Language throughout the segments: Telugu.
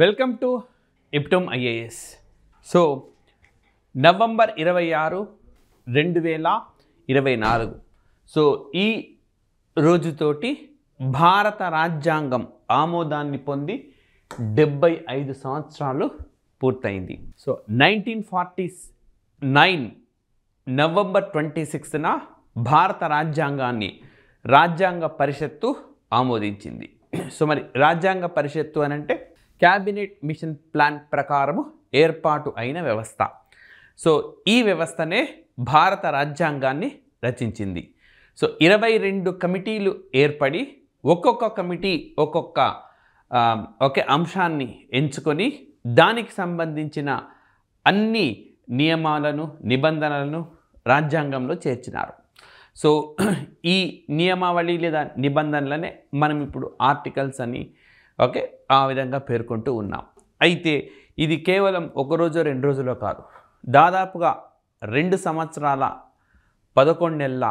వెల్కమ్ టు ఇప్టమ్ ఐఏఎస్. So November 26, 2024. సో ఈ రోజుతోటి భారత రాజ్యాంగం ఆమోదాన్ని పొంది 75 సంవత్సరాలు పూర్తయింది. సో 1949 నవంబర్ 26న భారత రాజ్యాంగాన్ని రాజ్యాంగ పరిషత్తు ఆమోదించింది. సో మరి రాజ్యాంగ పరిషత్తు అని అంటే క్యాబినెట్ మిషన్ ప్లాన్ ప్రకారము ఏర్పాటు అయిన వ్యవస్థ. సో ఈ వ్యవస్థనే భారత రాజ్యాంగాన్ని రచించింది. సో 22 కమిటీలు ఏర్పడి ఒక్కొక్క కమిటీ ఒక్కొక్క అంశాన్ని ఎంచుకొని దానికి సంబంధించిన అన్ని నియమాలను నిబంధనలను రాజ్యాంగంలో చేర్చినారు. సో ఈ నియమావళి లేదా నిబంధనలనే మనం ఇప్పుడు ఆర్టికల్స్ అని ఆ విధంగా పేర్కొంటూ ఉన్నాం. అయితే ఇది కేవలం ఒకరోజు 2 రోజులో కాదు, దాదాపుగా 2 సంవత్సరాల 11 నెలల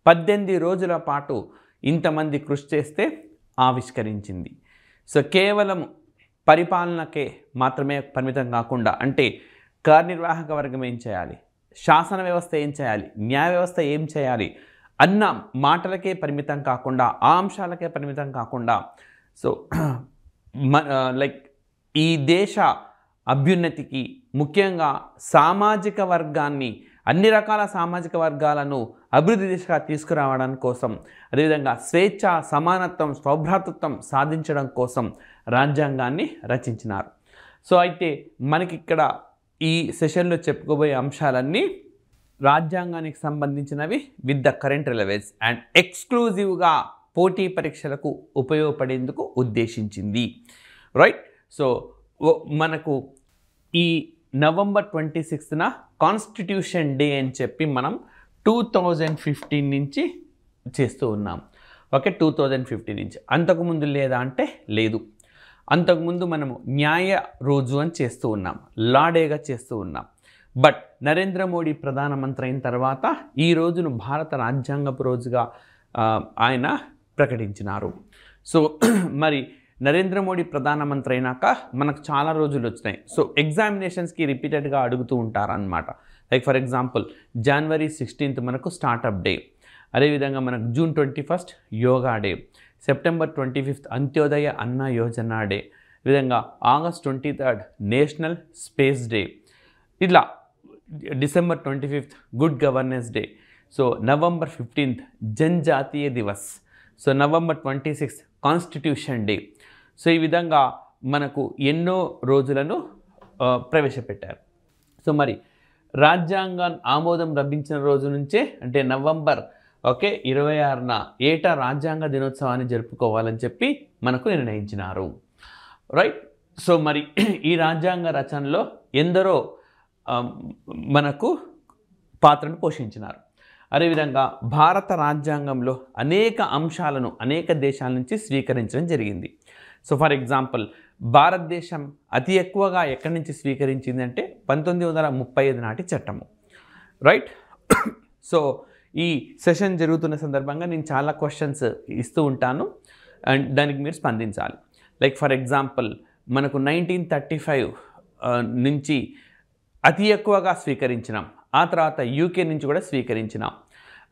18 రోజుల పాటు ఇంతమంది కృషి చేస్తే ఆవిష్కరించింది. సో కేవలం పరిపాలనకే మాత్రమే పరిమితం కాకుండా, అంటే కార్యనిర్వాహక వర్గం ఏం చేయాలి, శాసన వ్యవస్థ ఏం చేయాలి, న్యాయ వ్యవస్థ ఏం చేయాలి అన్న మాటలకే పరిమితం కాకుండా, ఆ అంశాలకే పరిమితం కాకుండా, సో ఈ దేశ అభ్యున్నతికి ముఖ్యంగా సామాజిక వర్గాన్ని, అన్ని రకాల సామాజిక వర్గాలను అభివృద్ధి దిశగా తీసుకురావడం కోసం, అదేవిధంగా స్వేచ్ఛ, సమానత్వం, సౌభ్రాతృత్వం సాధించడం కోసం రాజ్యాంగాన్ని రచించినారు. సో అయితే మనకిక్కడ ఈ సెషన్లో చెప్పుకోబోయే అంశాలన్నీ రాజ్యాంగానికి సంబంధించినవి with the current relevance and ఎక్స్క్లూజివ్గా పోటీ పరీక్షలకు ఉపయోగపడేందుకు ఉద్దేశించింది. రైట్. సో మనకు ఈ నవంబర్ 26న కాన్స్టిట్యూషన్ డే అని చెప్పి మనం 2015 నుంచి చేస్తూ ఉన్నాం. 2015 నుంచి. అంతకుముందు లేదా అంటే లేదు. అంతకుముందు మనము న్యాయ రోజు అని చేస్తూ ఉన్నాం, లా డేగా చేస్తూ ఉన్నాం. బట్ నరేంద్ర మోడీ ప్రధానమంత్రి అయిన తర్వాత ఈ రోజును భారత రాజ్యాంగపు రోజుగా ఆయన ప్రకటించినారు. సో మరి నరేంద్ర మోడీ ప్రధానమంత్రి అయినాక మనకు చాలా రోజులు వచ్చినాయి. సో ఎగ్జామినేషన్స్కి రిపీటెడ్గా అడుగుతూ ఉంటారనమాట. Like for example January 16th మనకు స్టార్టప్ డే, అదేవిధంగా మనకు June 21 yoga day, September 25 Antyodaya Anna Yojana day, విధంగా ఆగస్ట్ 23 నేషనల్ స్పేస్ డే, ఇట్లా December 25 good governance day, so November 15 Janjatiya Divas, so November 26 constitution day. So ఈ విధంగా మనకు ఎన్నో రోజులను ప్రవేశపెట్టారు. సో మరి రాజ్యాంగం ఆమోదం లభించిన రోజు నుంచే, అంటే నవంబర్ 26న ఏటా రాజ్యాంగ దినోత్సవాన్ని జరుపుకోవాలని చెప్పి మనకు నిర్ణయించినారు. రైట్. సో మరి ఈ రాజ్యాంగ రచనలో ఎందరో మనకు పాత్రను పోషించినారు. అదేవిధంగా భారత రాజ్యాంగంలో అనేక అంశాలను అనేక దేశాల నుంచి స్వీకరించడం జరిగింది. సో ఫర్ ఎగ్జాంపుల్ భారతదేశం అతి ఎక్కువగా ఎక్కడి నుంచి స్వీకరించిందంటే 1935 నాటి చట్టము. రైట్. సో ఈ సెషన్ జరుగుతున్న సందర్భంగా నేను చాలా క్వశ్చన్స్ ఇస్తూ ఉంటాను అండ్ దానికి మీరు స్పందించాలి. లైక్ ఫర్ ఎగ్జాంపుల్ మనకు 1935 నుంచి అతి ఎక్కువగా స్వీకరించినాం. ఆ తర్వాత యూకే నుంచి కూడా స్వీకరించినాం,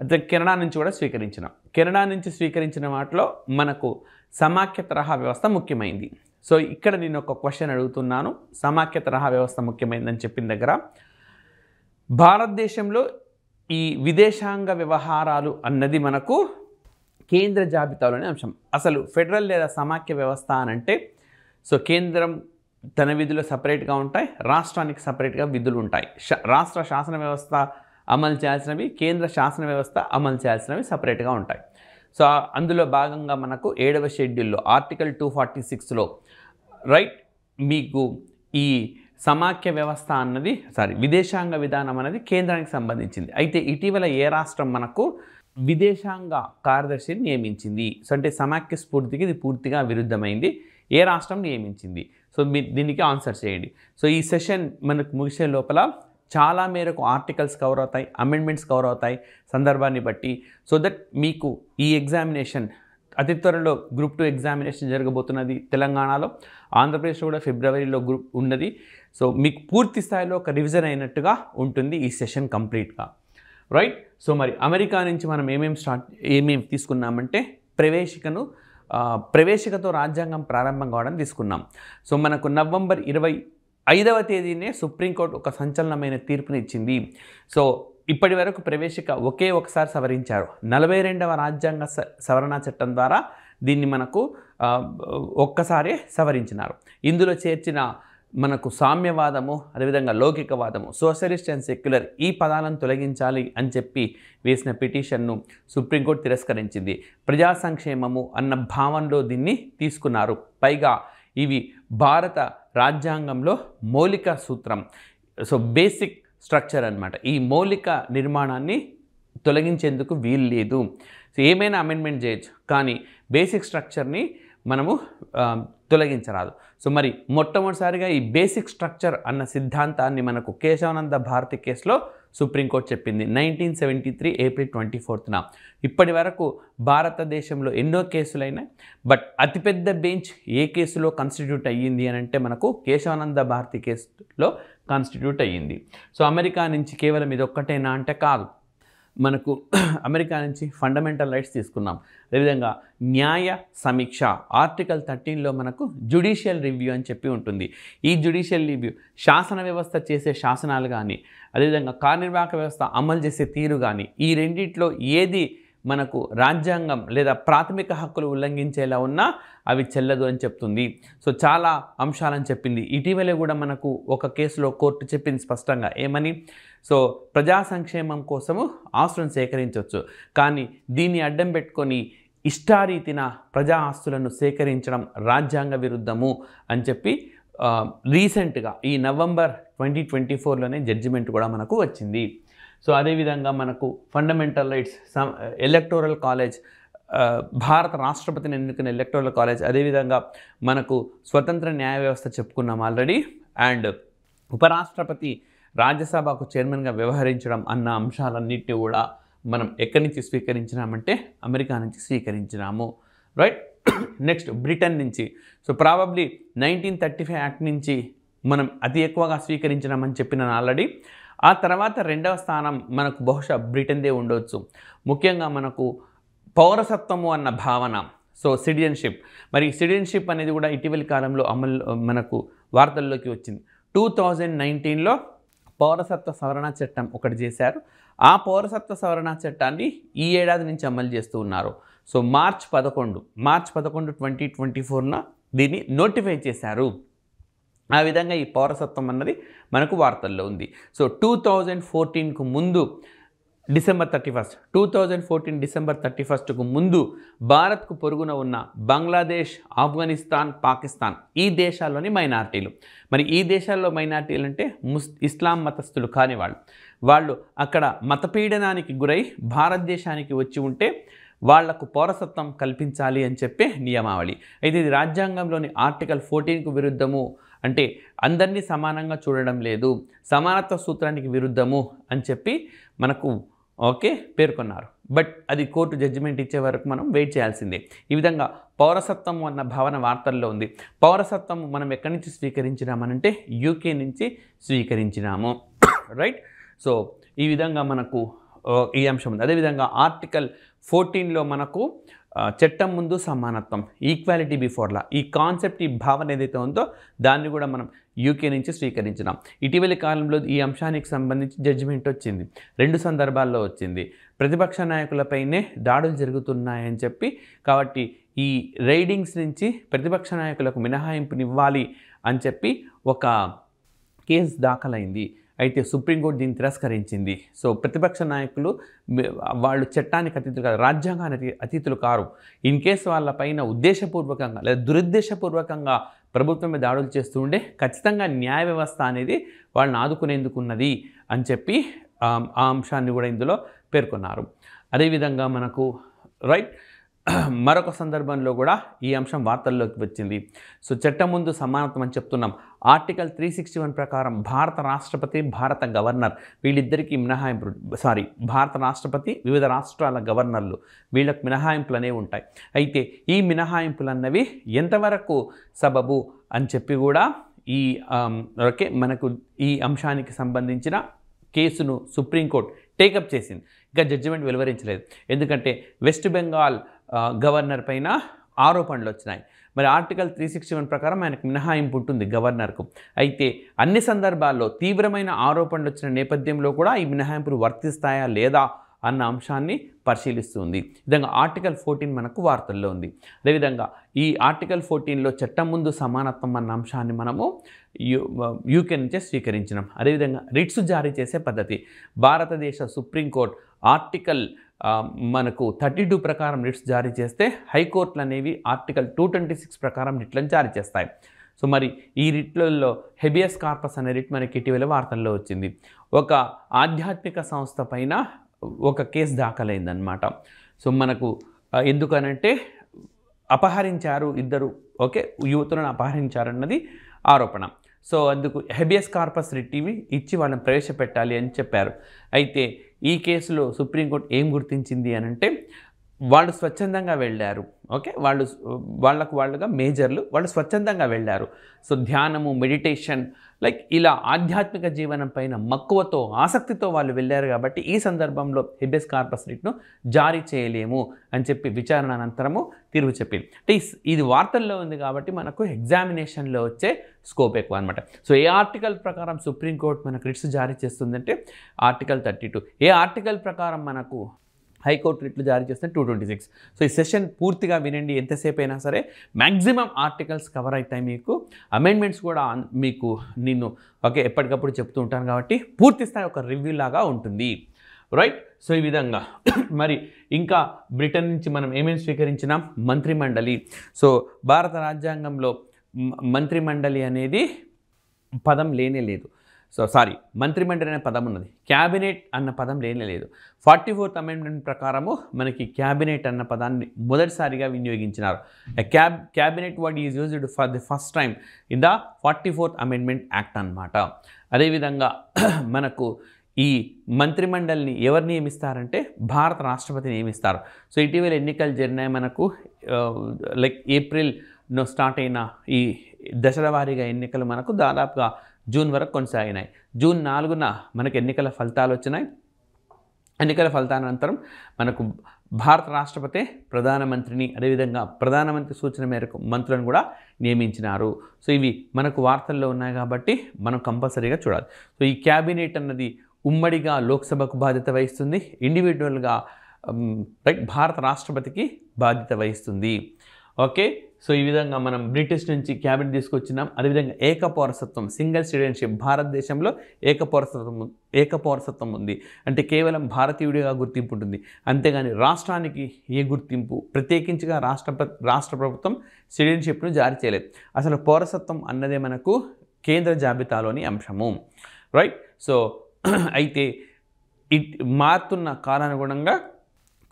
అదే కెనడా నుంచి కూడా స్వీకరించినాం. కెనడా నుంచి స్వీకరించిన వాటిలో మనకు సమాఖ్య తరహా వ్యవస్థ ముఖ్యమైంది. సో ఇక్కడ నేను ఒక క్వశ్చన్ అడుగుతున్నాను. సమాఖ్య తరహా వ్యవస్థ ముఖ్యమైందని చెప్పిన దగ్గర భారతదేశంలో ఈ విదేశాంగ వ్యవహారాలు అన్నది మనకు కేంద్ర జాబితాలోని అంశం. అసలు ఫెడరల్ లేదా సమాఖ్య వ్యవస్థ అని అంటే, సో కేంద్రం తన విధులు సపరేట్గా ఉంటాయి, రాష్ట్రానికి సపరేట్గా విధులు ఉంటాయి. రాష్ట్ర శాసన వ్యవస్థ అమలు చేయాల్సినవి, కేంద్ర శాసన వ్యవస్థ అమలు చేయాల్సినవి సపరేట్గా ఉంటాయి. సో అందులో భాగంగా మనకు 7వ షెడ్యూల్లో ఆర్టికల్ 246లో రైట్ మీకు ఈ సమాఖ్య వ్యవస్థ అన్నది విదేశాంగ విధానం అనేది కేంద్రానికి సంబంధించింది. అయితే ఇటీవల ఏ రాష్ట్రం మనకు విదేశాంగ కార్యదర్శిని నియమించింది? సో అంటే సమాఖ్య స్ఫూర్తికి ఇది పూర్తిగా విరుద్ధమైంది. ఏ రాష్ట్రం నియమించింది? సో మీరు దీనికి ఆన్సర్ చేయండి. సో ఈ సెషన్ మనకు ముగిసే లోపల చాలా మేరకు ఆర్టికల్స్ కవర్ అవుతాయి, అమెండ్మెంట్స్ కవర్ అవుతాయి సందర్భాన్ని బట్టి, సో దట్ మీకు ఈ ఎగ్జామినేషన్ అతి త్వరలో గ్రూప్ 2 ఎగ్జామినేషన్ జరగబోతున్నది తెలంగాణలో. ఆంధ్రప్రదేశ్లో కూడా ఫిబ్రవరిలో గ్రూప్ ఉన్నది. సో మీకు పూర్తి స్థాయిలో ఒక రివిజన్ అయినట్టుగా ఉంటుంది ఈ సెషన్ కంప్లీట్గా, రైట్. సో మరి అమెరికా నుంచి మనం ఏమేమి తీసుకున్నామంటే ప్రవేశికతో రాజ్యాంగం ప్రారంభం కావడం తీసుకున్నాం. సో మనకు నవంబర్ 25వ తేదీనే సుప్రీంకోర్టు ఒక సంచలనమైన తీర్పునిచ్చింది. సో ఇప్పటి వరకు ప్రవేశిక ఒకసారి సవరించారు. 42వ రాజ్యాంగ సవరణ చట్టం ద్వారా దీన్ని మనకు ఒక్కసారే సవరించినారు. ఇందులో చేర్చిన మనకు సామ్యవాదము, అదేవిధంగా లౌకికవాదము, సోషలిస్ట్ అండ్ సెక్యులర్ ఈ పదాలను తొలగించాలి అని చెప్పి వేసిన పిటిషన్ను సుప్రీంకోర్టు తిరస్కరించింది. ప్రజా సంక్షేమము అన్న భావనలో దీన్ని తీసుకున్నారు. పైగా ఇవి భారత రాజ్యాంగంలో మౌలిక సూత్రం, సో బేసిక్ స్ట్రక్చర్ అన్నమాట. ఈ మౌలిక నిర్మాణాన్ని తొలగించేందుకు వీలు లేదు. సో ఏమైనా అమెండ్మెంట్ చేయొచ్చు, కానీ బేసిక్ స్ట్రక్చర్ని మనము తొలగించరాదు. సో మరి మొట్టమొదటిసారిగా ఈ బేసిక్ స్ట్రక్చర్ అన్న సిద్ధాంతాన్ని మనకు కేశవానంద భారతి కేసులో సుప్రీంకోర్టు చెప్పింది 1973 ఏప్రిల్ 24న. ఇప్పటి వరకు భారతదేశంలో ఎన్నో కేసులైనాయి, బట్ అతిపెద్ద బెంచ్ ఏ కేసులో కాన్స్టిట్యూట్ అయ్యింది అని అంటే మనకు కేశవానంద భారతి కేసులో కాన్స్టిట్యూట్ అయ్యింది. సో అమెరికా నుంచి కేవలం ఇది ఒక్కటేనా అంటే కాదు, మనకు అమెరికా నుంచి ఫండమెంటల్ రైట్స్ తీసుకున్నాం. అదేవిధంగా న్యాయ సమీక్ష ఆర్టికల్ 13లో మనకు జ్యుడిషియల్ రివ్యూ అని చెప్పి ఉంటుంది. ఈ జ్యుడిషియల్ రివ్యూ శాసన వ్యవస్థ చేసే శాసనాలు కానీ, అదేవిధంగా కార్యనిర్వాహక వ్యవస్థ అమలు చేసే తీరు కానీ, ఈ రెండిట్లో ఏది మనకు రాజ్యాంగం లేదా ప్రాథమిక హక్కులు ఉల్లంఘించేలా ఉన్నా అవి చెల్లదు అని చెప్తుంది. సో చాలా అంశాలని చెప్పింది. ఇటీవలే కూడా మనకు ఒక కేసులో కోర్టు చెప్పింది స్పష్టంగా ఏమని, సో ప్రజా సంక్షేమం కోసము ఆస్తులను సేకరించవచ్చు, కానీ దీన్ని అడ్డం పెట్టుకొని ఇష్టారీతిన ప్రజా ఆస్తులను సేకరించడం రాజ్యాంగ విరుద్ధము అని చెప్పి రీసెంట్గా ఈ నవంబర్ 2024లోనే జడ్జిమెంట్ కూడా మనకు వచ్చింది. సో అదేవిధంగా మనకు ఫండమెంటల్ రైట్స్, ఎలక్టోరల్ కాలేజ్, భారత రాష్ట్రపతిని ఎన్నుకున్న ఎలక్టోరల్ కాలేజ్, అదేవిధంగా మనకు స్వతంత్ర న్యాయ వ్యవస్థ చెప్పుకున్నాం ఆల్రెడీ, అండ్ ఉపరాష్ట్రపతి రాజ్యసభకు చైర్మన్గా వ్యవహరించడం అన్న అంశాలన్నింటినీ కూడా మనం ఎక్కడి నుంచి స్వీకరించినామంటే అమెరికా నుంచి స్వీకరించినాము, రైట్. నెక్స్ట్ బ్రిటన్ నుంచి. సో ప్రాబబ్లీ 1935 యాక్ట్ నుంచి మనం అతి ఎక్కువగా స్వీకరించినామని చెప్పినాను ఆల్రెడీ. ఆ తర్వాత రెండవ స్థానం మనకు బహుశా బ్రిటన్దే ఉండవచ్చు. ముఖ్యంగా మనకు పౌరసత్వము అన్న భావన, సో సిటిజన్షిప్. మరి సిటిజన్షిప్ అనేది కూడా ఇటీవలి కాలంలో మనకు వార్తల్లోకి వచ్చింది. 2019లో పౌరసత్వ సవరణ చట్టం ఒకటి చేశారు. ఆ పౌరసత్వ సవరణ చట్టాన్ని ఈ ఏడాది నుంచి అమలు చేస్తూ ఉన్నారు. సో మార్చ్ 11, 2024న దీన్ని నోటిఫై చేశారు. ఆ విధంగా ఈ పౌరసత్వం అన్నది మనకు వార్తల్లో ఉంది. సో 2014కు ముందు డిసెంబర్ 31కు ముందు భారత్కు పొరుగున ఉన్న బంగ్లాదేశ్, ఆఫ్ఘనిస్తాన్, పాకిస్తాన్ ఈ దేశాల్లోని మైనారిటీలు. మరి ఈ దేశాల్లో మైనారిటీలు అంటే ఇస్లాం మతస్థులు కాని వాళ్ళు అక్కడ మతపీడనానికి గురై భారతదేశానికి వచ్చి ఉంటే వాళ్లకు పౌరసత్వం కల్పించాలి అని చెప్పే నియమావళి. అయితే ఇది రాజ్యాంగంలోని ఆర్టికల్ 14కు విరుద్ధము, అంటే అందరినీ సమానంగా చూడడం లేదు, సమానత్వ సూత్రానికి విరుద్ధము అని చెప్పి మనకు పేర్కొన్నారు. బట్ అది కోర్టు జడ్జిమెంట్ ఇచ్చే వరకు మనం వెయిట్ చేయాల్సిందే. ఈ విధంగా పౌరసత్వం అన్న భావన వార్తల్లో ఉంది. పౌరసత్వం మనం ఎక్కడి నుంచి స్వీకరించినామనంటే యూకే నుంచి స్వీకరించినాము, రైట్. సో ఈ విధంగా మనకు ఈ అంశం ఉంది. అదేవిధంగా ఆర్టికల్ 14లో మనకు చట్టం ముందు సమానత్వం, ఈక్వాలిటీ బిఫోర్ లా, ఈ కాన్సెప్ట్, ఈ భావన ఏదైతే ఉందో దాన్ని కూడా మనం యూకే నుంచి స్వీకరించినాం. ఇటీవలి కాలంలో ఈ అంశానికి సంబంధించి జడ్జిమెంట్ వచ్చింది. 2 సందర్భాల్లో వచ్చింది. ప్రతిపక్ష నాయకులపైనే దాడులు జరుగుతున్నాయని చెప్పి, కాబట్టి ఈ రైడింగ్స్ నుంచి ప్రతిపక్ష నాయకులకు మినహాయింపునివ్వాలి అని చెప్పి ఒక కేసు దాఖలైంది. అయితే సుప్రీంకోర్టు దీన్ని తిరస్కరించింది. సో ప్రతిపక్ష నాయకులు వాళ్ళు చట్టానికి అతీతులు కాదు, రాజ్యాంగానికి అతీతులు కారు. ఇన్ కేసు వాళ్ళపైన ఉద్దేశపూర్వకంగా లేదా దురుద్దేశపూర్వకంగా ప్రభుత్వమే దాడులు చేస్తూ ఉండే ఖచ్చితంగా న్యాయ వ్యవస్థ అనేది వాళ్ళని ఆదుకునేందుకున్నది అని చెప్పి ఆ అంశాన్ని కూడా ఇందులో పేర్కొన్నారు. అదేవిధంగా మనకు రైట్ మరొక సందర్భంలో కూడా ఈ అంశం వార్తల్లోకి వచ్చింది. సో చట్టం ముందు సమానత్వం అని చెప్తున్నాం. ఆర్టికల్ 361 ప్రకారం భారత రాష్ట్రపతి, భారత గవర్నర్ వీళ్ళిద్దరికీ మినహాయింపు, భారత రాష్ట్రపతి, వివిధ రాష్ట్రాల గవర్నర్లు వీళ్ళకి మినహాయింపులు అనేవి ఉంటాయి. అయితే ఈ మినహాయింపులు అన్నవి ఎంతవరకు సబబు అని చెప్పి కూడా మనకు ఈ అంశానికి సంబంధించిన కేసును సుప్రీంకోర్టు టేకప్ చేసింది. ఇంకా జడ్జిమెంట్ వెలువరించలేదు. ఎందుకంటే వెస్ట్ బెంగాల్ గవర్నర్ పైన ఆరోపణలు వచ్చినాయి. మరి ఆర్టికల్ 361 ప్రకారం ఆయనకు మినహాయింపు ఉంటుంది గవర్నర్కు. అయితే అన్ని సందర్భాల్లో తీవ్రమైన ఆరోపణలు వచ్చిన నేపథ్యంలో కూడా ఈ మినహాయింపులు వర్తిస్తాయా లేదా అన్న అంశాన్ని పరిశీలిస్తుంది. విధంగా ఆర్టికల్ 14 మనకు వార్తల్లో ఉంది. అదేవిధంగా ఈ ఆర్టికల్ 14లో చట్టం ముందు సమానత్వం అన్న అంశాన్ని మనము యూకే నుంచే స్వీకరించినాం. అదేవిధంగా రిట్స్ జారీ చేసే పద్ధతి భారతదేశ సుప్రీంకోర్టు ఆర్టికల్ మనకు 32 ప్రకారం రిట్స్ జారీ చేస్తే హైకోర్టులు అనేవి ఆర్టికల్ 226 ప్రకారం రిట్లను జారీ చేస్తాయి. సో మరి ఈ రిట్లలో హెబియస్ కార్పస్ అనే రిట్ మనకి ఇటీవల వార్తల్లో వచ్చింది. ఒక ఆధ్యాత్మిక సంస్థ పైన ఒక కేసు దాఖలైందనమాట. సో మనకు ఎందుకనంటే అపహరించారు, ఇద్దరు యువతులను అపహరించారన్నది ఆరోపణ. సో అందుకు హెబియస్ కార్పస్ రిట్ ఇచ్చి వాళ్ళని ప్రవేశపెట్టాలి అని చెప్పారు. అయితే ఈ కేసులో సుప్రీంకోర్టు ఏం గుర్తించింది అని అంటే వాళ్ళు స్వచ్ఛందంగా వెళ్ళారు. వాళ్ళుగా మేజర్లు వాళ్ళు స్వచ్ఛందంగా వెళ్ళారు. సో ధ్యానము, మెడిటేషన్ ఇలా ఆధ్యాత్మిక జీవనం పైన మక్కువతో, ఆసక్తితో వాళ్ళు వెళ్ళారు. కాబట్టి ఈ సందర్భంలో హెబియస్ కార్పస్ రిట్ను జారీ చేయలేము అని చెప్పి విచారణ అనంతరము తీర్పు చెప్పింది. అంటే ఇది వార్తల్లో ఉంది కాబట్టి మనకు ఎగ్జామినేషన్లో వచ్చే స్కోప్ ఎక్కువ అనమాట. సో ఏ ఆర్టికల్ ప్రకారం సుప్రీంకోర్టు మనకు రిట్స్ జారీ చేస్తుందంటే ఆర్టికల్ 32. ఏ ఆర్టికల్ ప్రకారం మనకు హైకోర్టు రిట్లు జారీ చేస్తే 226. సో ఈ సెషన్ పూర్తిగా వినండి. ఎంతసేపు అయినా సరే మ్యాక్సిమం ఆర్టికల్స్ కవర్ అవుతాయి. మీకు అమెండ్మెంట్స్ కూడా మీకు నేను ఎప్పటికప్పుడు చెప్తూ ఉంటాను కాబట్టి పూర్తి స్థాయి ఒక రివ్యూ లాగా ఉంటుంది. రైట్. సో ఈ విధంగా మరి ఇంకా బ్రిటన్ నుంచి మనం ఏమేమి స్వీకరించినాం? మంత్రిమండలి. సో భారత రాజ్యాంగంలో మంత్రిమండలి అనేది పదం లేనే లేదు. మంత్రిమండలి అనే పదం ఉన్నది, క్యాబినెట్ అన్న పదం లేనే లేదు. 44th అమెండ్మెంట్ ప్రకారము మనకి క్యాబినెట్ అన్న పదాన్ని మొదటిసారిగా వినియోగించినారు. Cabinet word is used for the first time in the 44th amendment act అన్నమాట. అదేవిధంగా మనకు ఈ మంత్రిమండలిని ఎవరు నియమిస్తారంటే భారత రాష్ట్రపతి నియమిస్తారు. సో ఇటీవల ఎన్నికలు జరిగినాయి మనకు. ఏప్రిల్లో స్టార్ట్ అయిన ఈ దశల వారీగా ఎన్నికలు మనకు దాదాపుగా జూన్ వరకు కొనసాగినాయి. జూన్ 4న మనకు ఎన్నికల ఫలితాలు వచ్చినాయి. ఎన్నికల ఫలితానంతరం మనకు భారత రాష్ట్రపతి ప్రధానమంత్రిని, అదేవిధంగా ప్రధానమంత్రి సూచన మేరకు మంత్రులను కూడా నియమించినారు. సో ఇవి మనకు వార్తల్లో ఉన్నాయి కాబట్టి మనం కంపల్సరీగా చూడాలి. సో ఈ క్యాబినెట్ అన్నది ఉమ్మడిగా లోక్సభకు బాధ్యత వహిస్తుంది, ఇండివిజువల్గా భారత రాష్ట్రపతికి బాధ్యత వహిస్తుంది. సో ఈ విధంగా మనం బ్రిటిష్ నుంచి క్యాబినెట్ తీసుకొచ్చినాం. అదేవిధంగా ఏకపౌరసత్వం, సింగిల్ సిటిజన్షిప్, భారతదేశంలో ఏకపౌరసత్వం ఉంది. అంటే కేవలం భారతీయుడిగా గుర్తింపు ఉంటుంది, అంతేగాని రాష్ట్రానికి ఏ గుర్తింపు ప్రత్యేకించిగా రాష్ట్ర ప్రభుత్వం సిటిజన్షిప్ను జారీ చేయలేదు. అసలు పౌరసత్వం అన్నదే మనకు కేంద్ర జాబితాలోని అంశము. రైట్. సో అయితే మారుతున్న కాలానుగుణంగా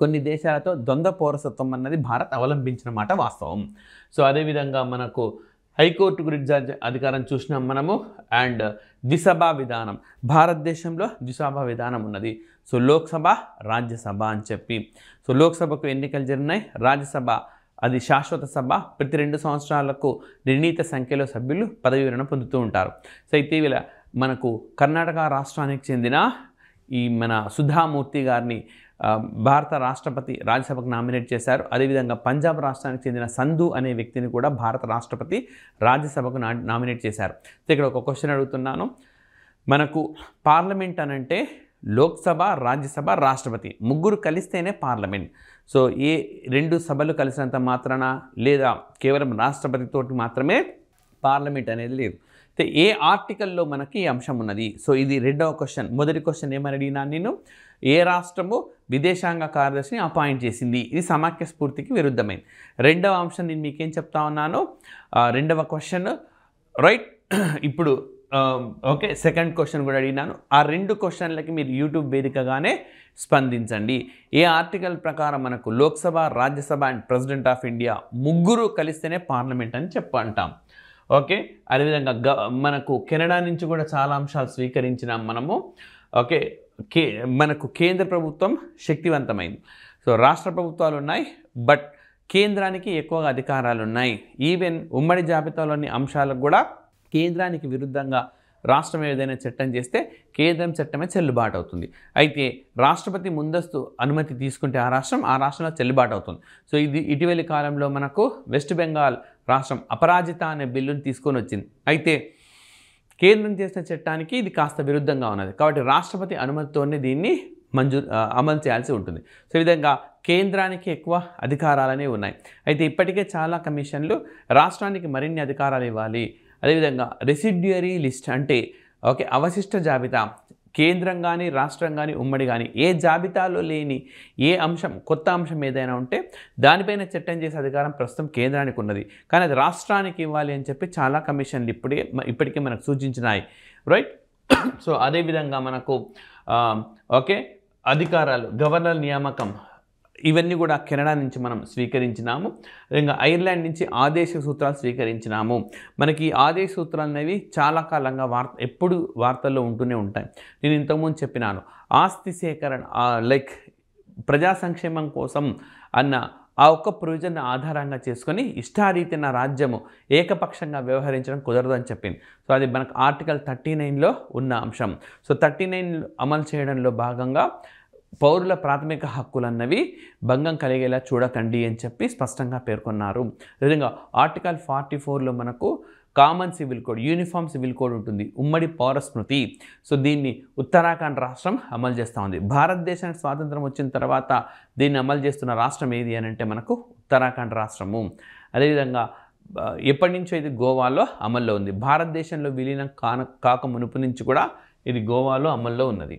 కొన్ని దేశాలతో ద్వంద్వ పౌరసత్వం అన్నది భారత్ అవలంబించిన మాట వాస్తవం. సో అదేవిధంగా మనకు హైకోర్టు గురించి అధికారం చూసినాం మనము. అండ్ ద్విసభా విధానం, భారతదేశంలో ద్విసభా విధానం ఉన్నది. సో లోక్సభ, రాజ్యసభ అని చెప్పి. సో లోక్సభకు ఎన్నికలు జరిగినాయి, రాజ్యసభ అది శాశ్వత సభ. ప్రతి 2 సంవత్సరాలకు నిర్ణీత సంఖ్యలో సభ్యులు పదవి విరమణ పొందుతూ ఉంటారు. సో ఇటీవల మనకు కర్ణాటక రాష్ట్రానికి చెందిన ఈ మన సుధామూర్తి గారిని భారత రాష్ట్రపతి రాజ్యసభకు నామినేట్ చేశారు. అదేవిధంగా పంజాబ్ రాష్ట్రానికి చెందిన సంధు అనే వ్యక్తిని కూడా భారత రాష్ట్రపతి రాజ్యసభకు నామినేట్ చేశారు. ఇక్కడ ఒక క్వశ్చన్ అడుగుతున్నాను. మనకు పార్లమెంట్ అనంటే లోక్సభ, రాజ్యసభ, రాష్ట్రపతి ముగ్గురు కలిస్తేనే పార్లమెంట్. సో ఏ 2 సభలు కలిసినంత మాత్రాన లేదా కేవలం రాష్ట్రపతితోటి మాత్రమే పార్లమెంట్ అనేది లేదు. ఏ ఆర్టికల్లో మనకి ఈ అంశం ఉన్నది? సో ఇది రెండవ క్వశ్చన్. మొదటి క్వశ్చన్ ఏమని అడిగినా నేను, ఏ రాష్ట్రము విదేశాంగ కార్యదర్శిని అపాయింట్ చేసింది? ఇది సమాఖ్య స్ఫూర్తికి విరుద్ధమైంది. రెండవ అంశం నేను మీకేం చెప్తా ఉన్నాను, రెండవ క్వశ్చన్. రైట్. ఇప్పుడు ఓకే, సెకండ్ క్వశ్చన్ కూడా అడిగినాను. ఆ 2 క్వశ్చన్లకి మీరు యూట్యూబ్ వేదికగానే స్పందించండి. ఏ ఆర్టికల్ ప్రకారం మనకు Lok Sabha, Rajya Sabha and president of India ముగ్గురు కలిస్తేనే పార్లమెంట్ అని అంటాం. ఓకే, అదేవిధంగా మనకు కెనడా నుంచి కూడా చాలా అంశాలు స్వీకరించినాం మనము. ఓకే, మనకు కేంద్ర ప్రభుత్వం శక్తివంతమైంది. సో రాష్ట్ర ప్రభుత్వాలు ఉన్నాయి, బట్ కేంద్రానికి ఎక్కువగా అధికారాలు ఉన్నాయి. ఈవెన్ ఉమ్మడి జాబితాలోని అంశాలకు కూడా కేంద్రానికి విరుద్ధంగా రాష్ట్రం ఏదైనా చట్టం చేస్తే కేంద్రం చట్టమే చెల్లుబాటు అవుతుంది. అయితే రాష్ట్రపతి ముందస్తు అనుమతి తీసుకుంటే ఆ రాష్ట్రంలో చెల్లుబాటు అవుతుంది. సో ఇది ఇటీవలి కాలంలో మనకు వెస్ట్ బెంగాల్ రాష్ట్రం అపరాజిత అనే బిల్లును తీసుకొని వచ్చింది. అయితే కేంద్రం చేసిన చట్టానికి ఇది కాస్త విరుద్ధంగా ఉన్నది. కాబట్టి రాష్ట్రపతి అనుమతితోనే దీన్ని అమలు చేయాల్సి ఉంటుంది. సో ఈ విధంగా కేంద్రానికి ఎక్కువ అధికారాలనే ఉన్నాయి. అయితే ఇప్పటికే చాలా కమిషన్లు రాష్ట్రానికి మరిన్ని అధికారాలు ఇవ్వాలి. అదేవిధంగా రెసిడ్యూరీ లిస్ట్ అంటే ఓకే అవశిష్ట జాబితా, కేంద్రం కానీ రాష్ట్రం కానీ ఉమ్మడి కానీ ఏ జాబితాలో లేని ఏ అంశం, కొత్త అంశం ఏదైనా ఉంటే దానిపైన చట్టం చేసే అధికారం ప్రస్తుతం కేంద్రానికి ఉన్నది. కానీ అది రాష్ట్రానికి ఇవ్వాలి అని చెప్పి చాలా కమిషన్లు ఇప్పటికే మనకు సూచించినాయి, రైట్. సో అదేవిధంగా మనకు ఓకే అధికారాలు, గవర్నర్ నియామకం ఇవన్నీ కూడా కెనడా నుంచి మనం స్వీకరించినాము. ఇంకా ఐర్లాండ్ నుంచి ఆదేశ సూత్రాలు స్వీకరించినాము. మనకి ఆదేశ సూత్రాలు అనేవి చాలా కాలంగా ఎప్పుడు వార్తల్లో ఉంటూనే ఉంటాయి. నేను ఇంతకుముందు చెప్పినాను, ఆస్తి సేకరణ లైక్ ప్రజా సంక్షేమం కోసం అన్న ఆ ఒక్క ప్రొవిజన్ ఆధారంగా చేసుకొని ఇష్టారీతిన రాజ్యము ఏకపక్షంగా వ్యవహరించడం కుదరదు అని చెప్పింది. సో అది మనకు ఆర్టికల్ 39లో ఉన్న అంశం. సో 39 అమలు చేయడంలో భాగంగా పౌరుల ప్రాథమిక హక్కులన్నవి భంగం కలిగేలా చూడకండి అని చెప్పి స్పష్టంగా పేర్కొన్నారు. అదేవిధంగా ఆర్టికల్ 44లో మనకు common civil code, uniform civil code ఉంటుంది, ఉమ్మడి పౌర స్మృతి. సో దీన్ని ఉత్తరాఖండ్ రాష్ట్రం అమలు చేస్తూ ఉంది. భారతదేశానికి స్వాతంత్రం వచ్చిన తర్వాత దీన్ని అమలు చేస్తున్న రాష్ట్రం ఏది అని అంటే మనకు ఉత్తరాఖండ్ రాష్ట్రము. అదేవిధంగా ఎప్పటి నుంచో ఇది గోవాలో అమల్లో ఉంది. భారతదేశంలో విలీనం కాక మునుపు నుంచి కూడా ఇది గోవాలో అమల్లో ఉన్నది.